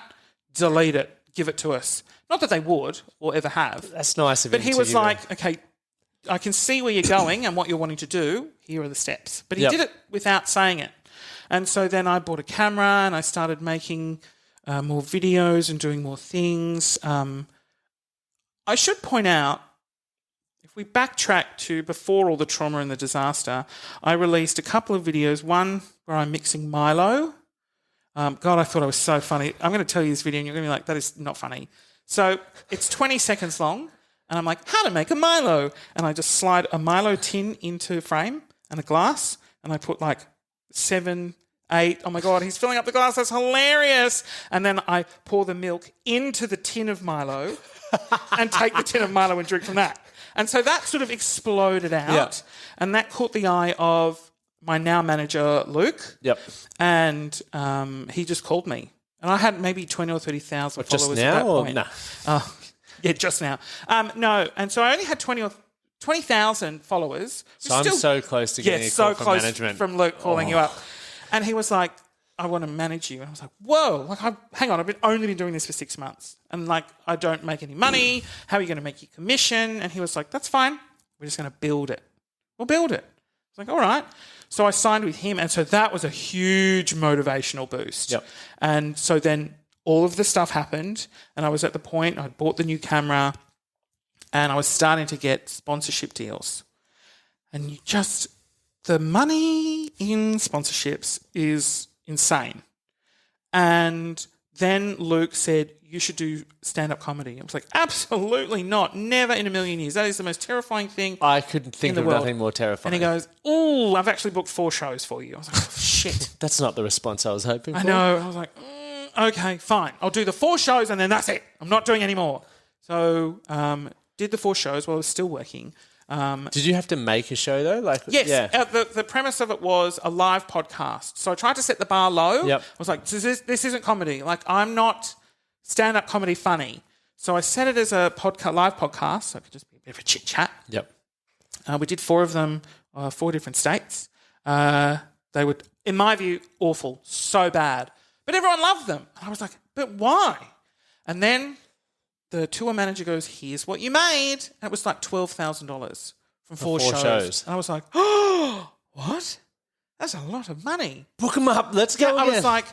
Delete it. Give it to us. Not that they would or ever have. That's nice of him. But he was like, okay, I can see where you're going and what you're wanting to do. Here are the steps. But he Yep. did it without saying it. And so then I bought a camera and I started making more videos and doing more things. I should point out, if we backtrack to before all the trauma and the disaster, I released a couple of videos. One where I'm mixing Milo. God, I thought I was so funny. I'm going to tell you this video and you're going to be like, that is not funny. So it's 20 seconds long and I'm like, how to make a Milo. And I just slide a Milo tin into frame and a glass and I put like 7, 8. Oh my God, he's filling up the glass. That's hilarious. And then I pour the milk into the tin of Milo and take the tin of Milo and drink from that. And so that sort of exploded out. Yeah. And that caught the eye of my now manager, Luke. Yep. And he just called me. And I had maybe 20 or 30,000 followers Just at now that or point. no? Yeah, just now. No. And so I only had 20,000 followers. So I'm so close to getting a call from management. From Luke calling you up. And he was like, I want to manage you. And I was like, whoa, like, hang on, I've only been doing this for 6 months. And like, I don't make any money. How are you going to make your commission? And he was like, that's fine. We're just going to build it. We'll build it. I was like, all right. So I signed with him. And so that was a huge motivational boost. Yep. And so then all of the stuff happened. And I was at the point, I'd bought the new camera and I was starting to get sponsorship deals. And the money in sponsorships is insane. And then Luke said, you should do stand-up comedy. I was like, absolutely not. Never in a million years. That is the most terrifying thing. I couldn't think of nothing more terrifying. And he goes, ooh, I've actually booked 4 shows for you. I was like, oh, shit. That's not the response I was hoping for. I know. I was like, okay, fine. I'll do the 4 shows and then that's it. I'm not doing any more. So did the 4 shows while I was still working. Did you have to make a show though? Yes. Yeah. The premise of it was a live podcast. So I tried to set the bar low. Yep. I was like, this isn't comedy. Like, I'm not stand-up comedy funny. So I set it as a live podcast. So it could just be a bit of a chit-chat. Yep. We did 4 of them, 4 different states. They were, in my view, awful. So bad. But everyone loved them. And I was like, but why? And then the tour manager goes, here's what you made. And it was like $12,000 from 4 shows. And I was like, oh, what? That's a lot of money. Book them up. Let's go again. I was like,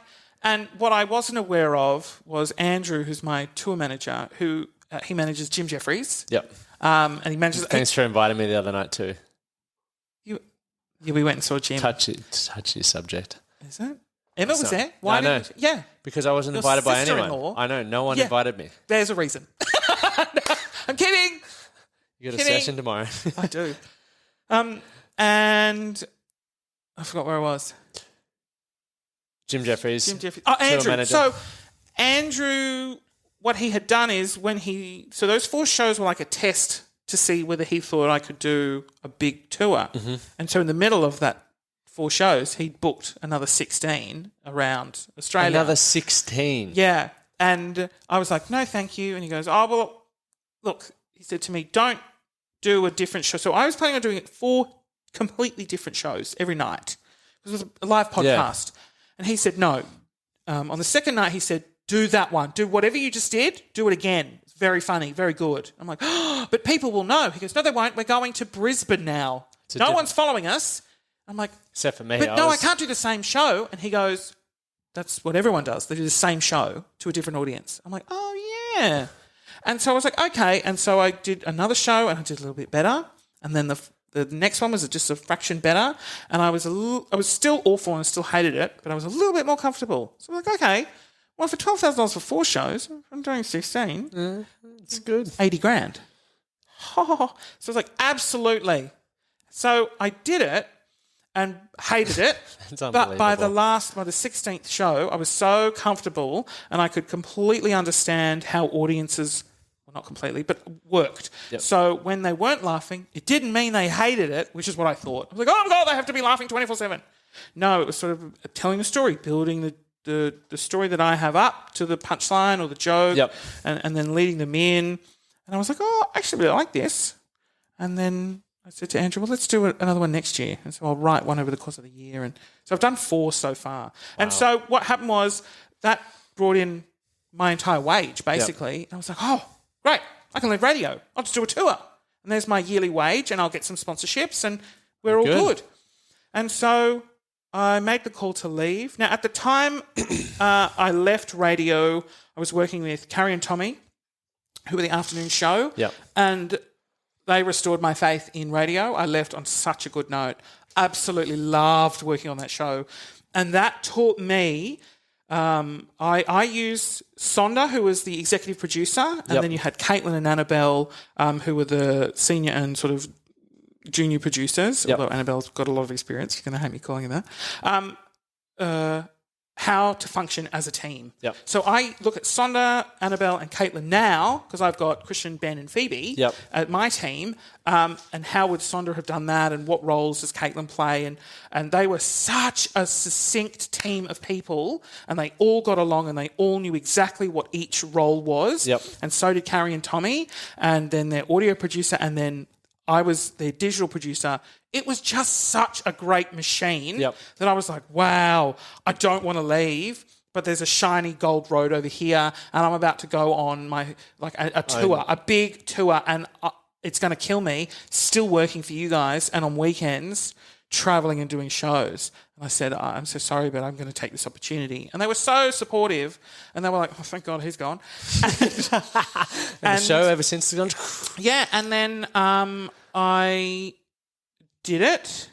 and what I wasn't aware of was Andrew, who's my tour manager, who he manages Jim Jeffries. Yep. And he manages... Thanks for inviting me the other night too. We went and saw Jim. Touchy subject. Is it? Emma was there. Why didn't you? Yeah. Because I wasn't Your invited by anyone. sister-in-law. I know. No one invited me. There's a reason. I'm kidding. You got a session tomorrow. I do. And I forgot where I was. Jim Jeffries. Oh, Andrew. So Andrew, what he had done is so those 4 shows were like a test to see whether he thought I could do a big tour. Mm-hmm. And so in the middle of that 4 shows, he booked another 16 around Australia. Another 16? Yeah. And I was like, no, thank you. And he goes, oh, well, look, he said to me, don't do a different show. So I was planning on doing 4 completely different shows every night. It was a live podcast. Yeah. And he said, no. On the second night, he said, do that one. Do whatever you just did, do it again. It's very funny, very good. I'm like, oh, but people will know. He goes, no, they won't. We're going to Brisbane now. No one's following us. I'm like, except for me. But I can't do the same show. And he goes, that's what everyone does. They do the same show to a different audience. I'm like, oh, yeah. And so I was like, okay. And so I did another show and I did a little bit better. And then the next one was just a fraction better. And I was still awful and I still hated it, but I was a little bit more comfortable. So I'm like, okay, well, for $12,000 for 4 shows, I'm doing 16. It's good. 80 grand. So I was like, absolutely. So I did it and hated it. But by the 16th show, I was so comfortable and I could completely understand how audiences, well, not completely, but worked. Yep. So when they weren't laughing, it didn't mean they hated it, which is what I thought. I was like, oh my God, they have to be laughing 24/7. No, it was sort of telling a story, building the story that I have up to the punchline or the joke, yep. and then leading them in. And I was like, oh, I actually really like this. And then I said to Andrew, well, let's do another one next year. And so I'll write one over the course of the year. And so I've done 4 so far. Wow. And so what happened was that brought in my entire wage, basically. Yep. And I was like, oh, great, I can leave radio. I'll just do a tour. and there's my yearly wage, and I'll get some sponsorships, and we're all good. And so I made the call to leave. Now, at the time I left radio, I was working with Carrie and Tommy, who were the afternoon show, and they restored my faith in radio. I left on such a good note. Absolutely loved working on that show. And that taught me, I used Sonda, who was the executive producer, and then you had Caitlin and Annabelle, who were the senior and sort of junior producers, although Annabelle's got a lot of experience. You're going to hate me calling her that. How to function as a team. So I look at Sonda, Annabelle and Caitlin now, because I've got Christian, Ben and Phoebe at my team, and how would Sonda have done that, and what roles does Caitlin play, and they were such a succinct team of people, and they all got along and they all knew exactly what each role was, and so did Carrie and Tommy, and then their audio producer, and then I was their digital producer. It was just such a great machine that I was like, wow, I don't want to leave, but there's a shiny gold road over here, and I'm about to go on my a tour, a big tour, and it's going to kill me still working for you guys and on weekends traveling and doing shows. And I said, I'm so sorry, but I'm going to take this opportunity. And they were so supportive, and they were like, oh, thank God he's gone. And the show ever since has gone. Yeah, and then I did it,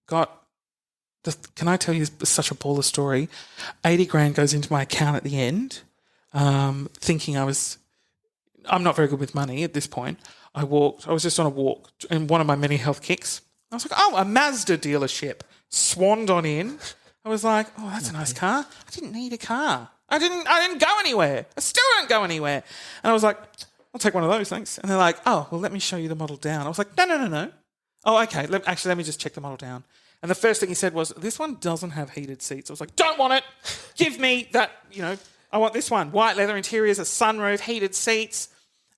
can I tell you such a baller story? 80 grand goes into my account at the end, thinking I'm not very good with money at this point. I was just on a walk in one of my many health kicks. I was like, oh, a Mazda dealership. Swanned on in. I was like, oh, that's a nice car. I didn't need a car. I didn't go anywhere. I still don't go anywhere. And I was like, I'll take one of those, thanks. And they're like, oh, well, let me show you the model down. I was like, no. Oh, okay. Let me just check the model down. And the first thing he said was, this one doesn't have heated seats. I was like, don't want it. Give me that, I want this one. White leather interiors, a sunroof, heated seats.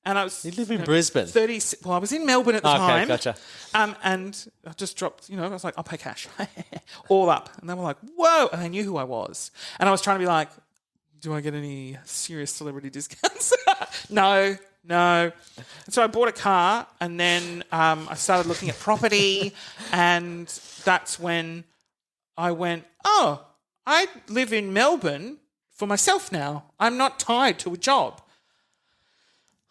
And I was... You live in Brisbane? Well, I was in Melbourne at the time. Okay, gotcha. And I just dropped, I was like, I'll pay cash. All up. And they were like, whoa. And they knew who I was. And I was trying to be like, do I get any serious celebrity discounts? No. And so I bought a car, and then I started looking at property, and that's when I went, oh, I live in Melbourne for myself now. I'm not tied to a job.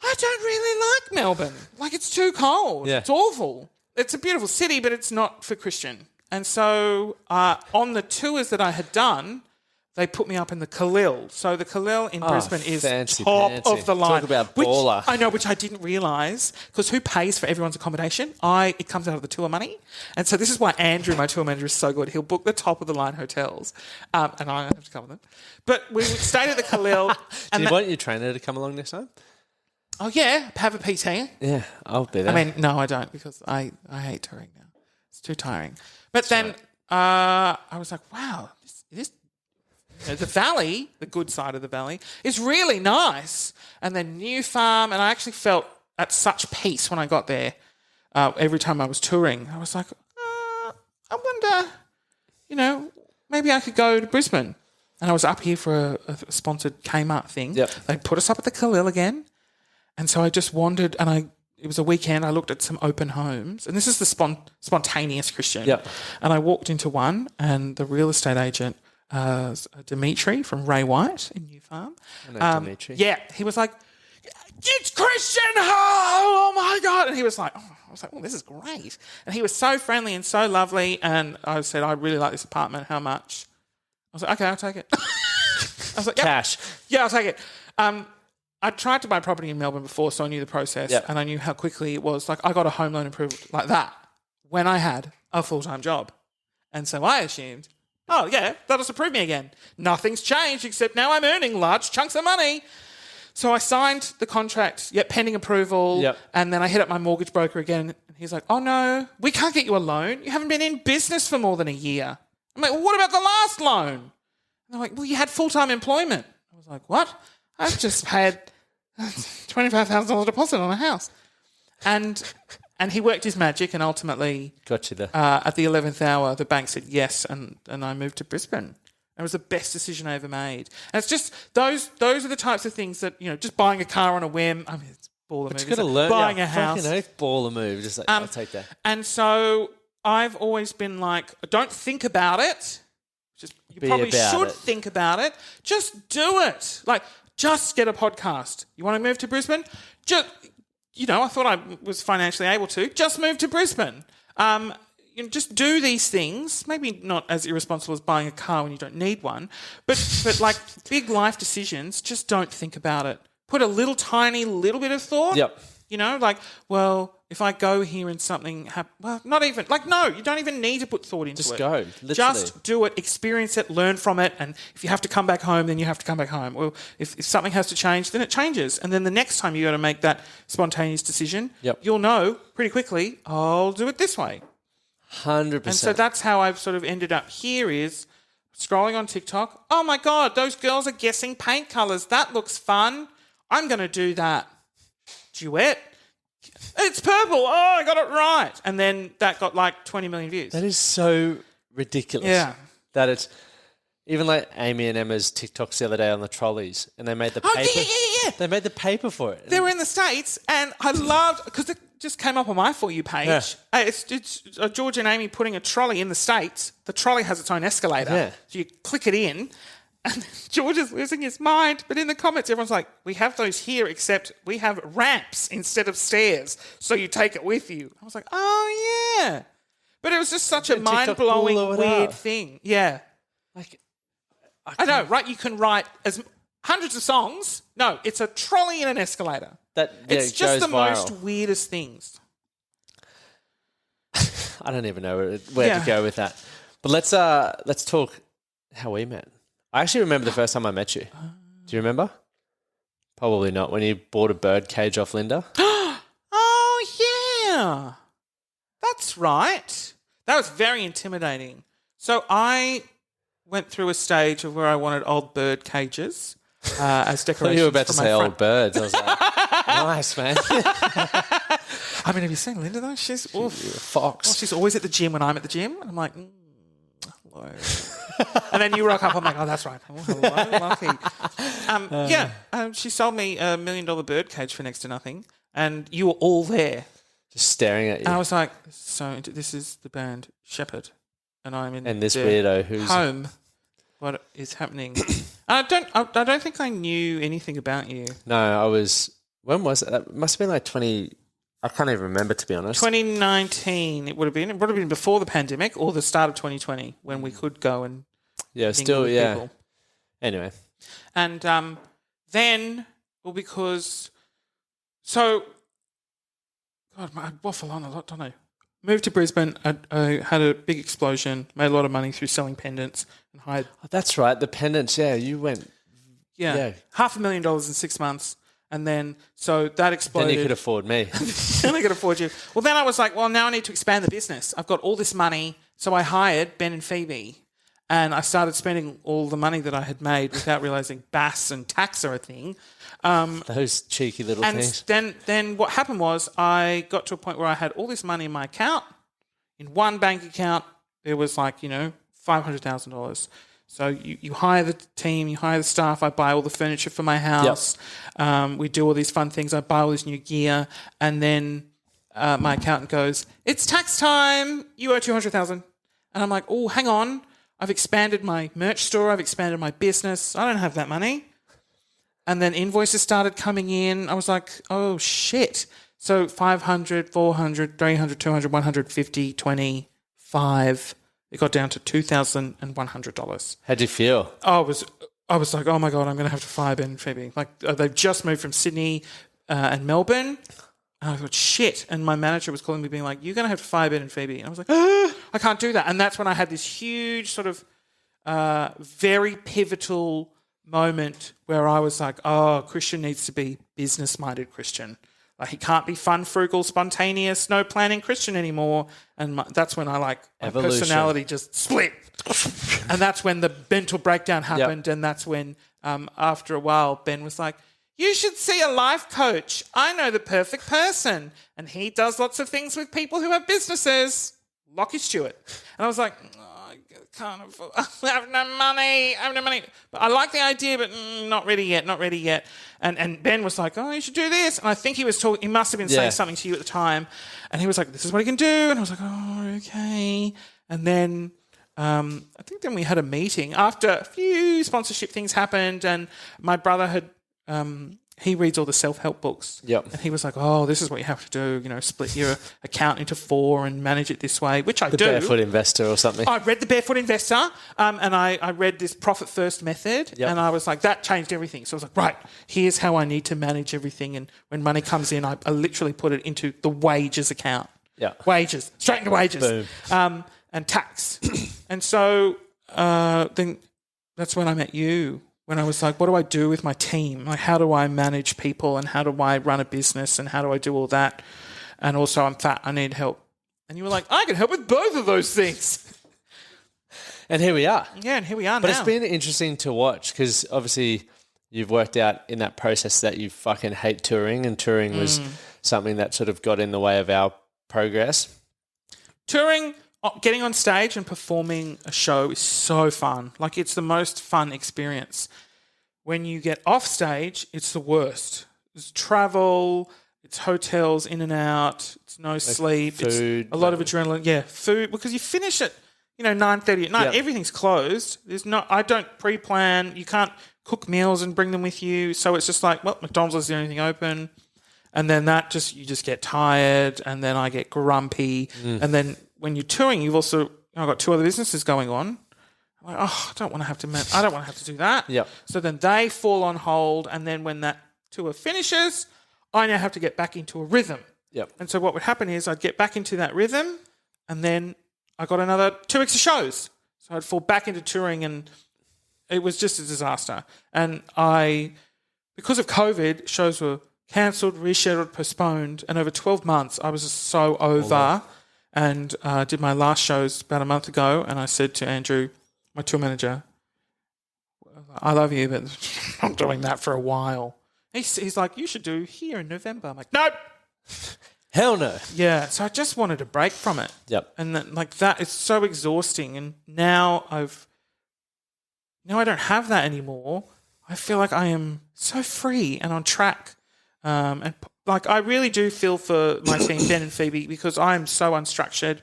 I don't really like Melbourne. It's too cold. Yeah. It's awful. It's a beautiful city, but it's not for Christian. And so on the tours that I had done, they put me up in the Khalil. So the Khalil in Brisbane is top of the line. Talk about baller. Which I didn't realise, because who pays for everyone's accommodation? It comes out of the tour money. And so this is why Andrew, my tour manager, is so good. He'll book the top of the line hotels, and I have to cover them. But we stayed at the Khalil. Do you want your trainer to come along next time? Oh, yeah, have a PT. Yeah, I'll be there. I mean, no, I don't, because I hate touring now. It's too tiring. But then I was like, wow, this the valley, the good side of the valley, is really nice. And then New Farm, and I actually felt at such peace when I got there every time I was touring. I was like, I wonder, maybe I could go to Brisbane. And I was up here for a sponsored Kmart thing. Yep. They put us up at the Khalil again. And so I just wandered, and it was a weekend, I looked at some open homes. And this is the spontaneous Christian. Yep. And I walked into one, and the real estate agent, Dimitri from Ray White in New Farm. Dimitri. Yeah, he was like, it's Christian! Oh my God! And he was like, I was like, this is great. And he was so friendly and so lovely. And I said, I really like this apartment. How much? I was like, okay, I'll take it. I was like, yep. Cash. Yeah, I'll take it. I tried to buy property in Melbourne before, so I knew the process, and I knew how quickly it was. I got a home loan approved like that when I had a full-time job. And so I assumed, oh, yeah, they'll just approve me again. Nothing's changed except now I'm earning large chunks of money. So I signed the contract, pending approval, and then I hit up my mortgage broker again, and he's like, oh, no, we can't get you a loan. You haven't been in business for more than a year. I'm like, well, what about the last loan? And they're like, well, you had full-time employment. I was like, what? I've just paid $25,000 deposit on a house. And he worked his magic, and ultimately got you there. At the 11th hour, the bank said yes, and I moved to Brisbane. It was the best decision I ever made. And it's just those are the types of things that, just buying a car on a whim, I mean, it's baller But move. you got to learn. Buying a house. Fucking oath, baller move. Just like, I'll take that. And so I've always been like, don't think about it. You probably should think about it. Just do it. Like, just get a podcast. You want to move to Brisbane? I thought I was financially able to. Just move to Brisbane. Just do these things. Maybe not as irresponsible as buying a car when you don't need one, but like big life decisions, just don't think about it. Put a tiny little bit of thought. Yep. If I go here and something happens, no, you don't even need to put thought into it. Just go. Literally. Just do it, experience it, learn from it, and if you have to come back home, then you have to come back home. Well, if something has to change, then it changes. And then the next time you got to make that spontaneous decision, you'll know pretty quickly, I'll do it this way. 100%. And so that's how I've sort of ended up here is scrolling on TikTok. Oh my God, those girls are guessing paint colours. That looks fun. I'm going to do that. Duet. It's purple. Oh, I got it right. And then that got like 20 million views. That is so ridiculous. Yeah. That it's even like Amy and Emma's TikToks the other day on the trolleys, and they made the paper. Yeah. They made the paper for it. They were in the States, and I loved because it just came up on my For You page. Yeah. It's George and Amy putting a trolley in the States. The trolley has its own escalator. Yeah. So you click it in, and George is losing his mind. But in the comments, everyone's like, we have those here, except we have ramps instead of stairs. So you take it with you. I was like, oh, yeah. But it was just such a mind-blowing, weird thing. Yeah. Like, I know, right? You can write hundreds of songs. No, it's a trolley and an escalator. It's just the most weirdest things. I don't even know where to go with that. But let's talk how we met. I actually remember the first time I met you. Do you remember? Probably not. When you bought a bird cage off Linda. Oh, yeah. That's right. That was very intimidating. So I went through a stage of where I wanted old bird cages as decorations. I thought you were about to say front. old birds. I was like, nice, man. I mean, have you seen Linda though? She's a fox. Oh, she's always at the gym when I'm at the gym. And I'm like, hello. And then you rock up. I'm like, oh, that's right. Oh, hello, Lucky. She sold me $1 million bird cage for next to nothing, and you were all there, just staring at you. And I was like, so this is the band Shepherd, and I'm in this weirdo who's home. What is happening? I don't think I knew anything about you. No, I was. When was it? That must have been like 20. I can't even remember, to be honest. 2019. It would have been before the pandemic or the start of 2020 when we could go and people. Anyway, and then because God, I waffle on a lot, don't I? Moved to Brisbane. I had a big explosion. Made a lot of money through selling pendants and hired. Oh, that's right, the pendants. Yeah, you went. Yeah, $500,000 in 6 months. And then, so that exploded. Then you could afford me. Then I could afford you. Well, then I was like, well, now I need to expand the business. I've got all this money. So I hired Ben and Phoebe. And I started spending all the money that I had made without realising BAS and tax are a thing. Those cheeky little things. And then what happened was I got to a point where I had all this money in my account. In one bank account, there was like, $500,000. So you hire the team, you hire the staff, I buy all the furniture for my house, we do all these fun things, I buy all this new gear, and then my accountant goes, it's tax time, you owe $200,000. And I'm like, oh, hang on, I've expanded my merch store, I've expanded my business, I don't have that money. And then invoices started coming in, I was like, oh shit. So 500, 400, 300, 200, 150, 20, 5... It got down to $2,100. How'd you feel? I was like, oh my God, I'm going to have to fire Ben and Phoebe. Like they've just moved from Sydney and Melbourne. And I thought, shit. And my manager was calling me being like, you're going to have to fire Ben and Phoebe. And I was like, I can't do that. And that's when I had this huge sort of very pivotal moment where I was like, oh, Christian needs to be business-minded Christian. Like he can't be fun, frugal, spontaneous, no planning Christian anymore. And that's when my personality just split. And that's when the mental breakdown happened. Yep. And that's when, after a while, Ben was like, you should see a life coach. I know the perfect person. And he does lots of things with people who have businesses. Lachie Stuart. And I was like, can't afford, I have no money. But I like the idea, but not ready yet. And Ben was like, oh, you should do this. And I think he must have been saying something to you at the time. And he was like, this is what he can do. And I was like, oh, okay. And then I think then we had a meeting after a few sponsorship things happened, and my brother had he reads all the self-help books. Yep. And he was like, oh, this is what you have to do, split your account into 4 and manage it this way, which I do. The Barefoot Investor or something. I read The Barefoot Investor, and I read this Profit First method, and I was like, that changed everything. So I was like, right, here's how I need to manage everything. And when money comes in, I literally put it into the wages account. Yeah. Wages, straight into wages. Boom. And tax. And so then that's when I met you, when I was like, what do I do with my team? Like, how do I manage people, and how do I run a business, and how do I do all that? And also, I'm fat, I need help. And you were like, I can help with both of those things. And here we are. Yeah, and here we are But now. it's been interesting to watch because obviously you've worked out in that process that you fucking hate touring, and touring was something that sort of got in the way of our progress. Touring, getting on stage and performing a show is so fun. Like, it's the most fun experience. When you get off stage, it's the worst. It's travel, it's hotels in and out, it's no sleep, food, it's a lot of adrenaline. Yeah, food, because you finish at 9:30 at night. Yep. Everything's closed. I don't pre-plan. You can't cook meals and bring them with you. So it's just like, well, McDonald's is the only thing open. And then you just get tired, and then I get grumpy. And then when you're touring, you've also got 2 other businesses going on. I'm like, I don't want to have to do that. Yep. So then they fall on hold, and then when that tour finishes, I now have to get back into a rhythm. Yep. And so what would happen is I'd get back into that rhythm, and then I got another 2 extra shows. So I'd fall back into touring, and it was just a disaster. And because of COVID, shows were cancelled, rescheduled, postponed, and over 12 months I was just so over. And did my last shows about a month ago, and I said to Andrew, my tour manager, I love you, but I'm doing that for a while. He's like, you should do here in November. I'm like, nope. Hell no. Yeah, so I just wanted a break from it. Yep. And that is so exhausting. And now I don't have that anymore. I feel like I am so free and on track. And I really do feel for my team, Ben and Phoebe, because I'm so unstructured.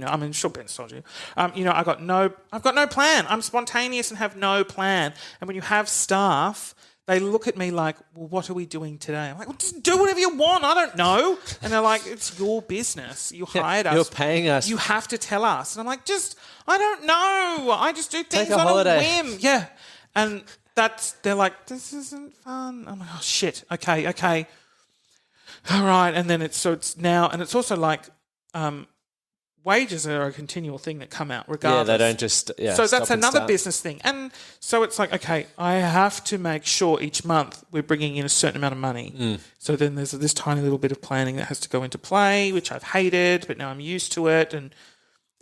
I'm sure Ben's told you. I've got no plan. I'm spontaneous and have no plan. And when you have staff, they look at me like, well, what are we doing today? I'm like, well, just do whatever you want. I don't know. And they're like, it's your business. You hired us. You're paying us. You have to tell us. And I'm like, I don't know. I just do things Take a on holiday. a whim. Yeah. And they're like, this isn't fun. I'm like, oh, shit. Okay. All right. And then it's now, and it's also like, wages are a continual thing that come out regardless. Yeah, they don't just so that's another business thing. And so it's like, okay, I have to make sure each month we're bringing in a certain amount of money. So then there's this tiny little bit of planning that has to go into play, which I've hated, but now I'm used to it. And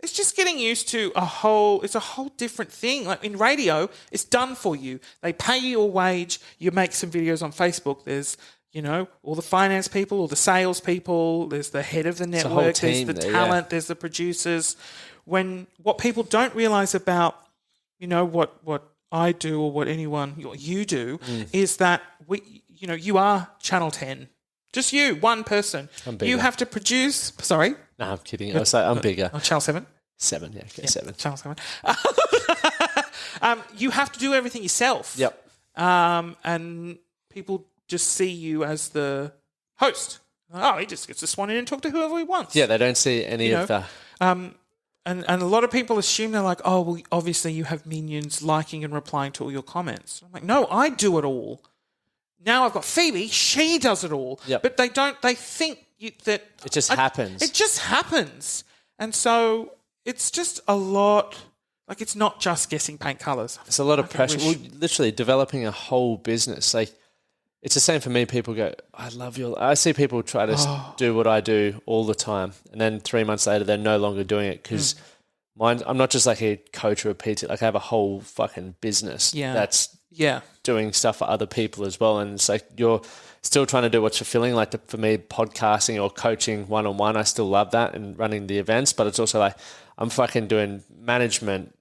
it's just getting used to it's a whole different thing. Like in radio, it's done for you. They pay you a wage. You make some videos on Facebook. There's all the finance people, all the sales people, there's the head of the network, there's the talent, there's the producers. What people don't realise about, what I do or what you do is that you are Channel 10. Just you, one person. I'm bigger. You have to produce, sorry? No, I'm kidding. I was like, I'm bigger. Oh, Channel 7? 7, yeah, okay, 7. Channel 7. You have to do everything yourself. Yep. And people just see you as the host. Oh, he just gets to swan in and talk to whoever he wants. Yeah, they don't see any of the... And a lot of people assume they're like, oh, well, obviously you have minions liking and replying to all your comments. I'm like, no, I do it all. Now I've got Phoebe, she does it all. Yep. But they think that... It just happens. It just happens. And so it's just a lot... Like, it's not just guessing paint colours. It's a lot of pressure. Well, literally developing a whole business. Like, it's the same for me. People go, I see people try to do what I do all the time. And then 3 months later, they're no longer doing it because I'm not just like a coach or a PT. Like, I have a whole fucking business that's doing stuff for other people as well. And it's like you're still trying to do what's fulfilling. Like, for me, podcasting or coaching one-on-one, I still love that and running the events. But it's also like I'm fucking doing management,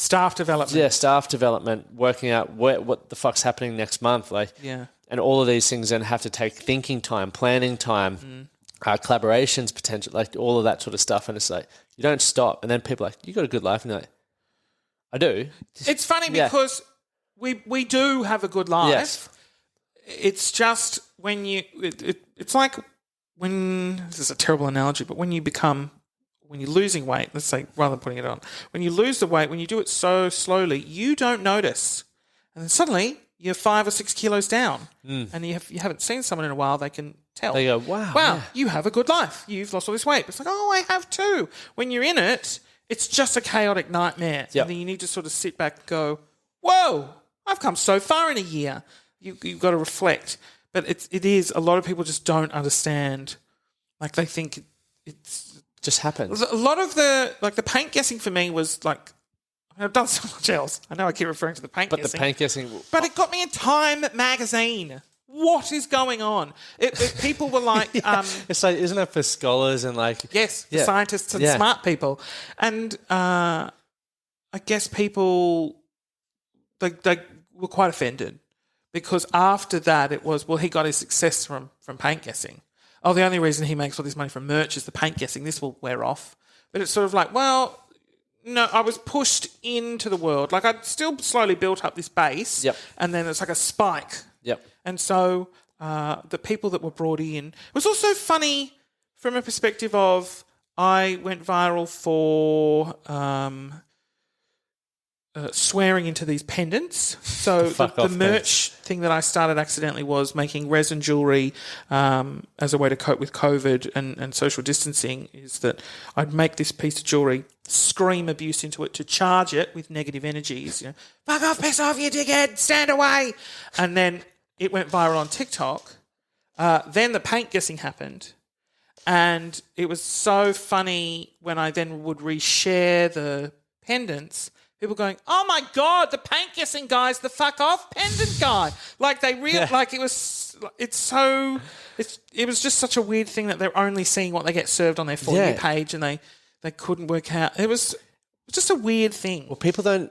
Staff development. Yeah, staff development, working out what the fuck's happening next month. Like, Yeah. and all of these things then have to take thinking time, planning time, collaborations potential, like all of that sort of stuff. And it's like, you don't stop. And then people are like, you got a good life. And you're like, I do. It's funny because we do have a good life. Yes. It's just when you it's like when, this is a terrible analogy, but when you're losing weight, let's say, rather than putting it on, when you lose the weight, when you do it so slowly, you don't notice. And then suddenly you're 5 or 6 kilos down and you haven't seen someone in a while, they can tell. They go, wow. Wow, you have a good life. You've lost all this weight. It's like, oh, I have too. When you're in it, it's just a chaotic nightmare. Yep. And then you need to sort of sit back and go, whoa, I've come so far in a year. You've got to reflect. But it is, a lot of people just don't understand. Like, they think it's just happens. a lot of the paint guessing for me was like, I've done so much else. I know I keep referring to the paint guessing. But the paint guessing... But it got me in Time magazine. What is going on? People were like... it's like, isn't it for scholars and like... Yes, for scientists and smart people. And I guess people, they were quite offended because after that it was, well, he got his success from paint guessing. Oh, the only reason he makes all this money from merch is the paint guessing. This will wear off. But it's sort of like, well... No, I was pushed into the world. Like, I'd still slowly built up this base, and then it's like a spike. Yep. And so the people that were brought in... It was also funny from a perspective of I went viral for swearing into these pendants. So the merch thing that I started accidentally was making resin jewellery as a way to cope with COVID and social distancing, is that I'd make this piece of jewellery, scream abuse into it to charge it with negative energies. You know, fuck off, piss off, you dickhead, stand away. And then it went viral on TikTok. Then the paint guessing happened. And it was so funny when I then would reshare the pendants, people going, oh my God, the paint guessing guy's the fuck off pendant guy. Like like it was just such a weird thing that they're only seeing what they get served on their For You page, and they couldn't work out. It was just a weird thing. Well,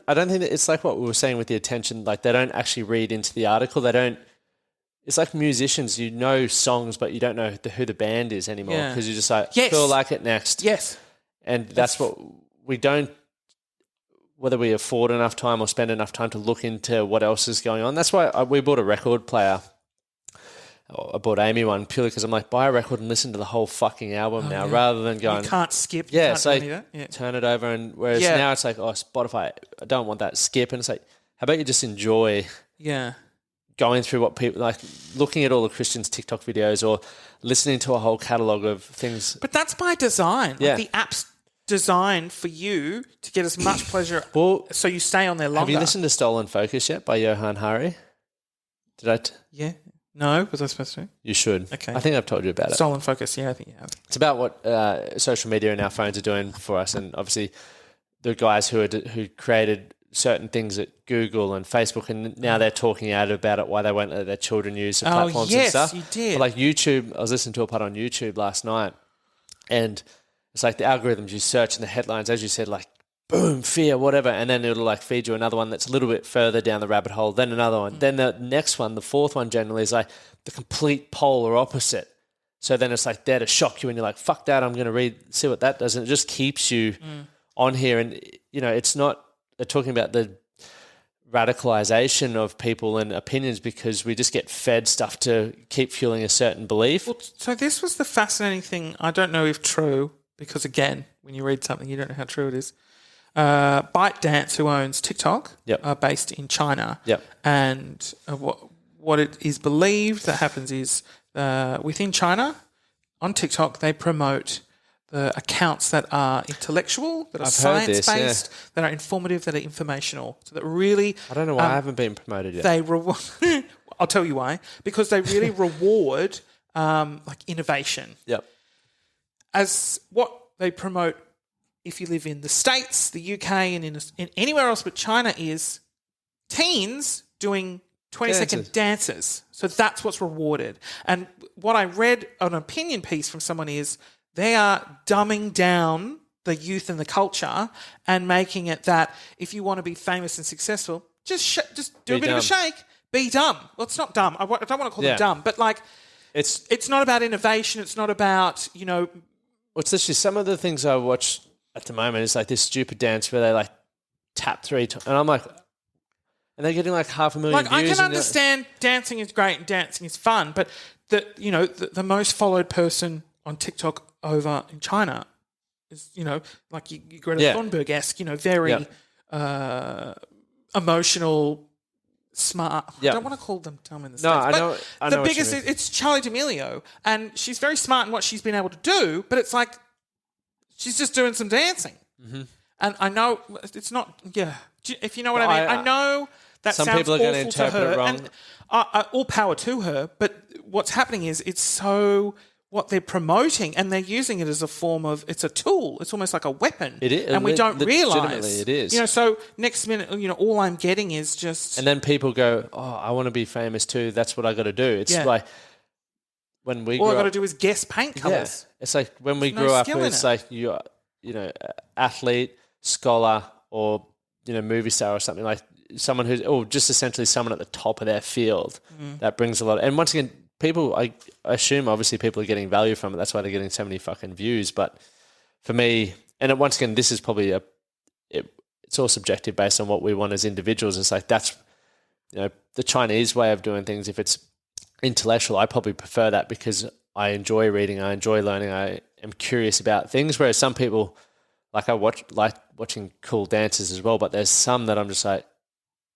I don't think that it's like what we were saying with the attention, like they don't actually read into the article. It's like musicians, you know songs, but you don't know who the band is anymore because you're just like, feel like it next. Yes. And that's what we don't, whether we afford enough time or spend enough time to look into what else is going on. That's why we bought a record player. I bought Amy one purely because I'm like, buy a record and listen to the whole fucking album now rather than going... You can't skip. Yeah, it's like, turn it over. And whereas now it's like, oh, Spotify, I don't want that skip. And it's like, how about you just enjoy... Yeah. Going through what people like, looking at all the Christians' TikTok videos or listening to a whole catalogue of things. But that's by design. Yeah. Like the app's designed for you to get as much pleasure so you stay on there longer. Have you listened to Stolen Focus yet by Johan Hari? Yeah. No, was I supposed to? You should. Okay. I think I've told you about it. Stolen Focus, yeah, I think you have. It's about what social media and our phones are doing for us, and obviously the guys who created certain things at Google and Facebook, and now they're talking out about it, why they won't let their children use the platforms and stuff. You did. But like YouTube, I was listening to a part on YouTube last night, and it's like the algorithms, you search in the headlines, as you said, like boom, fear, whatever, and then it'll like feed you another one that's a little bit further down the rabbit hole, then another one. Then the next one, the fourth one generally is like the complete polar opposite. So then it's like there to shock you and you're like, fuck that, I'm going to see what that does. And it just keeps you on here. And, you know, it's not talking about the radicalization of people and opinions because we just get fed stuff to keep fueling a certain belief. Well, so this was the fascinating thing. I don't know if true, because again, when you read something, you don't know how true it is. ByteDance, who owns TikTok, are based in China. Yep. And what it is believed that happens is within China, on TikTok, they promote the accounts that are intellectual, that are science-based, that are informative, that are informational. So that really... I don't know why I haven't been promoted yet. I'll tell you why. Because they really reward like innovation. Yep. As what they promote, if you live in the States, the UK, and in anywhere else but China, is teens doing 20-second dances. So that's what's rewarded. And what I read, an opinion piece from someone is they are dumbing down the youth and the culture and making it that if you want to be famous and successful, just do a bit of a shake. Be dumb. Well, it's not dumb. I don't want to call them dumb, but like it's not about innovation. It's not about, What's this? Some of the things I watch at the moment is like this stupid dance where they like tap 3 times, and I'm like, and they're getting like 500,000 views. I can understand dancing is great and dancing is fun, but the most followed person on TikTok over in China is like you Greta Thunberg-esque, very emotional, smart. I don't want to call them dumb in the States. I know. The biggest it's Charli D'Amelio, and she's very smart in what she's been able to do, but it's like she's just doing some dancing. Mm-hmm. And I know it's not. Yeah, if you know what I mean. I know that some sounds people are going to awful interpret to her, it wrong. and all power to her. But what's happening is it's so. What they're promoting, and they're using it as a form of, it's a tool. It's almost like a weapon. It is. And we don't realise. Legitimately, it is. So next minute, all I'm getting is just... And then people go, oh, I want to be famous too. That's what I got to do. It's like when we all I got to do is guess paint colours. Yeah. It's like when we grew up, it's like you're, athlete, scholar, or, movie star or something, like someone who's, just essentially someone at the top of their field. That brings a lot. And once again, people, I assume obviously people are getting value from it. That's why they're getting so many fucking views. But for me, and once again, this is probably it's all subjective based on what we want as individuals. It's like that's, the Chinese way of doing things. If it's intellectual, I probably prefer that because I enjoy reading, I enjoy learning, I am curious about things. Whereas some people, like watching cool dances as well, but there's some that I'm just like,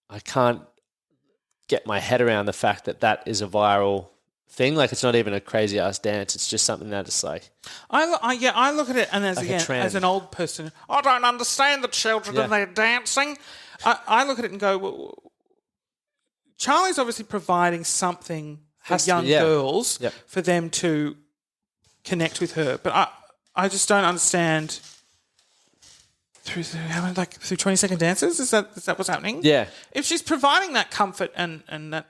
I can't get my head around the fact that is a viral thing. Like it's not even a crazy ass dance. It's just something that it's like. I look at it, and as like as an old person, I don't understand the children and their dancing. I look at it and go, well, Charlie's obviously providing something for young girls for them to connect with her, but I just don't understand. Through 20-second dances? Is that what's happening? Yeah. If she's providing that comfort and that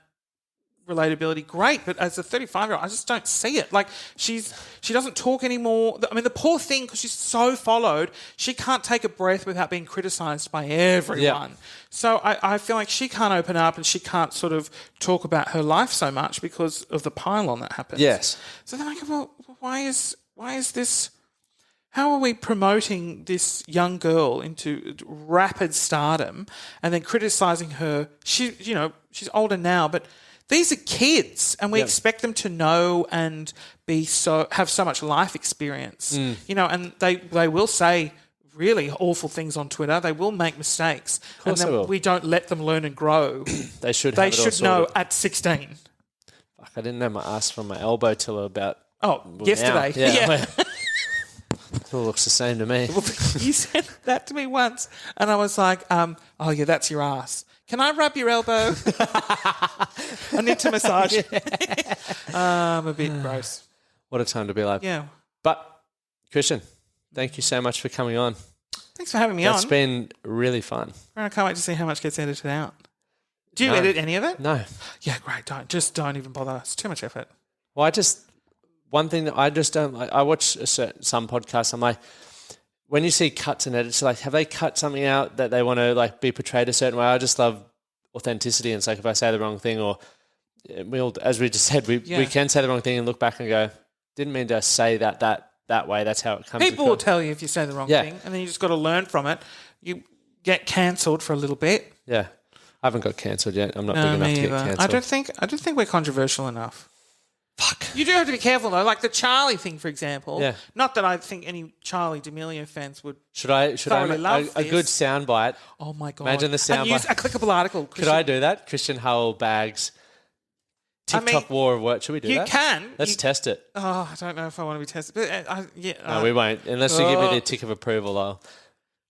relatability, great. But as a 35-year-old, I just don't see it. Like she doesn't talk anymore. I mean, the poor thing, because she's so followed, she can't take a breath without being criticised by everyone. Yeah. So I feel like she can't open up and she can't sort of talk about her life so much because of the pylon that happens. Yes. So then I go, well, why is this? How are we promoting this young girl into rapid stardom and then criticising her? She's older now, but these are kids, and we expect them to know and have so much life experience. And they will say really awful things on Twitter. They will make mistakes, and then we don't let them learn and grow. They should know at 16. Fuck, I didn't know my ass from my elbow till about yesterday. Yeah. It all looks the same to me. You said that to me once, and I was like, oh, yeah, that's your ass. Can I rub your elbow? I need to massage. I'm a bit gross. What a time to be alive. Yeah. But, Christian, thank you so much for coming on. Thanks for having me on. It's been really fun. I can't wait to see how much gets edited out. Do you edit any of it? No. Yeah, great. Don't even bother. It's too much effort. Well, one thing that I just don't like, I watch some podcasts, I'm like, when you see cuts and edits, like, have they cut something out that they want to like be portrayed a certain way? I just love authenticity. And it's like if I say the wrong thing, or as we just said, we can say the wrong thing and look back and go, didn't mean to say that way. That's how it comes. People will tell you if you say the wrong thing, and then you just got to learn from it. You get cancelled for a little bit. Yeah, I haven't got cancelled yet. I'm not big enough to get cancelled. I don't think we're controversial enough. Fuck. You do have to be careful though, like the Charlie thing, for example. Yeah. Not that I think any Charli D'Amelio fans would. Should I love a good soundbite? Oh my god! Imagine the soundbite. Use a clickable article. Could I do that? Christian Howell bags. TikTok war of what? Should we do that? You can. Let's test it. Oh, I don't know if I want to be tested. But, no, we won't. Unless you give me the tick of approval,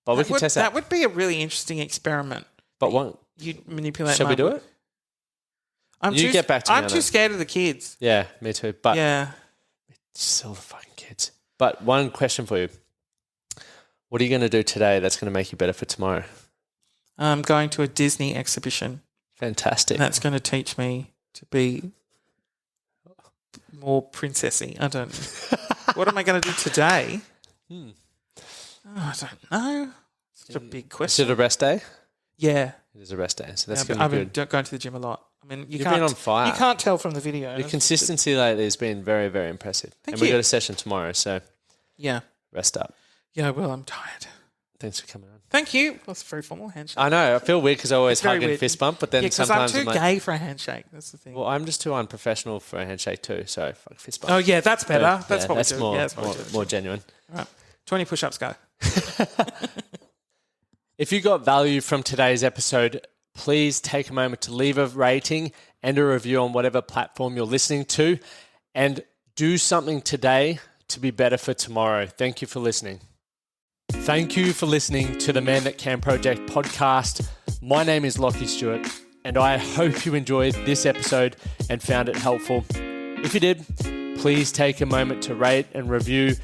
but we can test that. That would be a really interesting experiment. But what? You'd manipulate. Shall we do it? Get back to me. I'm too scared of the kids. Yeah, me too. But yeah, still the fucking kids. But one question for you: what are you going to do today that's going to make you better for tomorrow? I'm going to a Disney exhibition. Fantastic. And that's going to teach me to be more princessy. I don't know. What am I going to do today? Oh, I don't know. Such a big Is question. it a rest day? Yeah. It is a rest day, so that's Yeah, going but to be I've good. been going to the gym a lot. I mean, You've been on fire. You can't tell from the video. Your consistency lately has been very, very impressive. Thank and we've you. got a session tomorrow, so Yeah. rest up. Yeah, well, I'm tired. Thanks for coming on. Thank you. That's a very formal handshake. I know. I feel weird because I always very hug and weird. fist bump, but then Yeah, because I'm sometimes too I'm like, gay for a handshake. That's the thing. well, I'm just too unprofessional for a handshake too, so fuck fist bump. Oh, yeah, that's better. So, That's yeah, what that's we do. more, Yeah, that's what we do. more genuine. All right. 20 push-ups, go. If you got value from today's episode, please take a moment to leave a rating and a review on whatever platform you're listening to, and do something today to be better for tomorrow. Thank you for listening. Thank you for listening to the Man That Can Project podcast. My name is Lachie Stuart, and I hope you enjoyed this episode and found it helpful. If you did, please take a moment to rate and review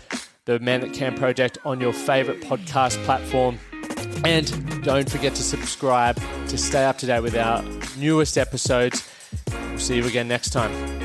the Man That Can Project on your favorite podcast platform. And don't forget to subscribe to stay up to date with our newest episodes. We'll see you again next time.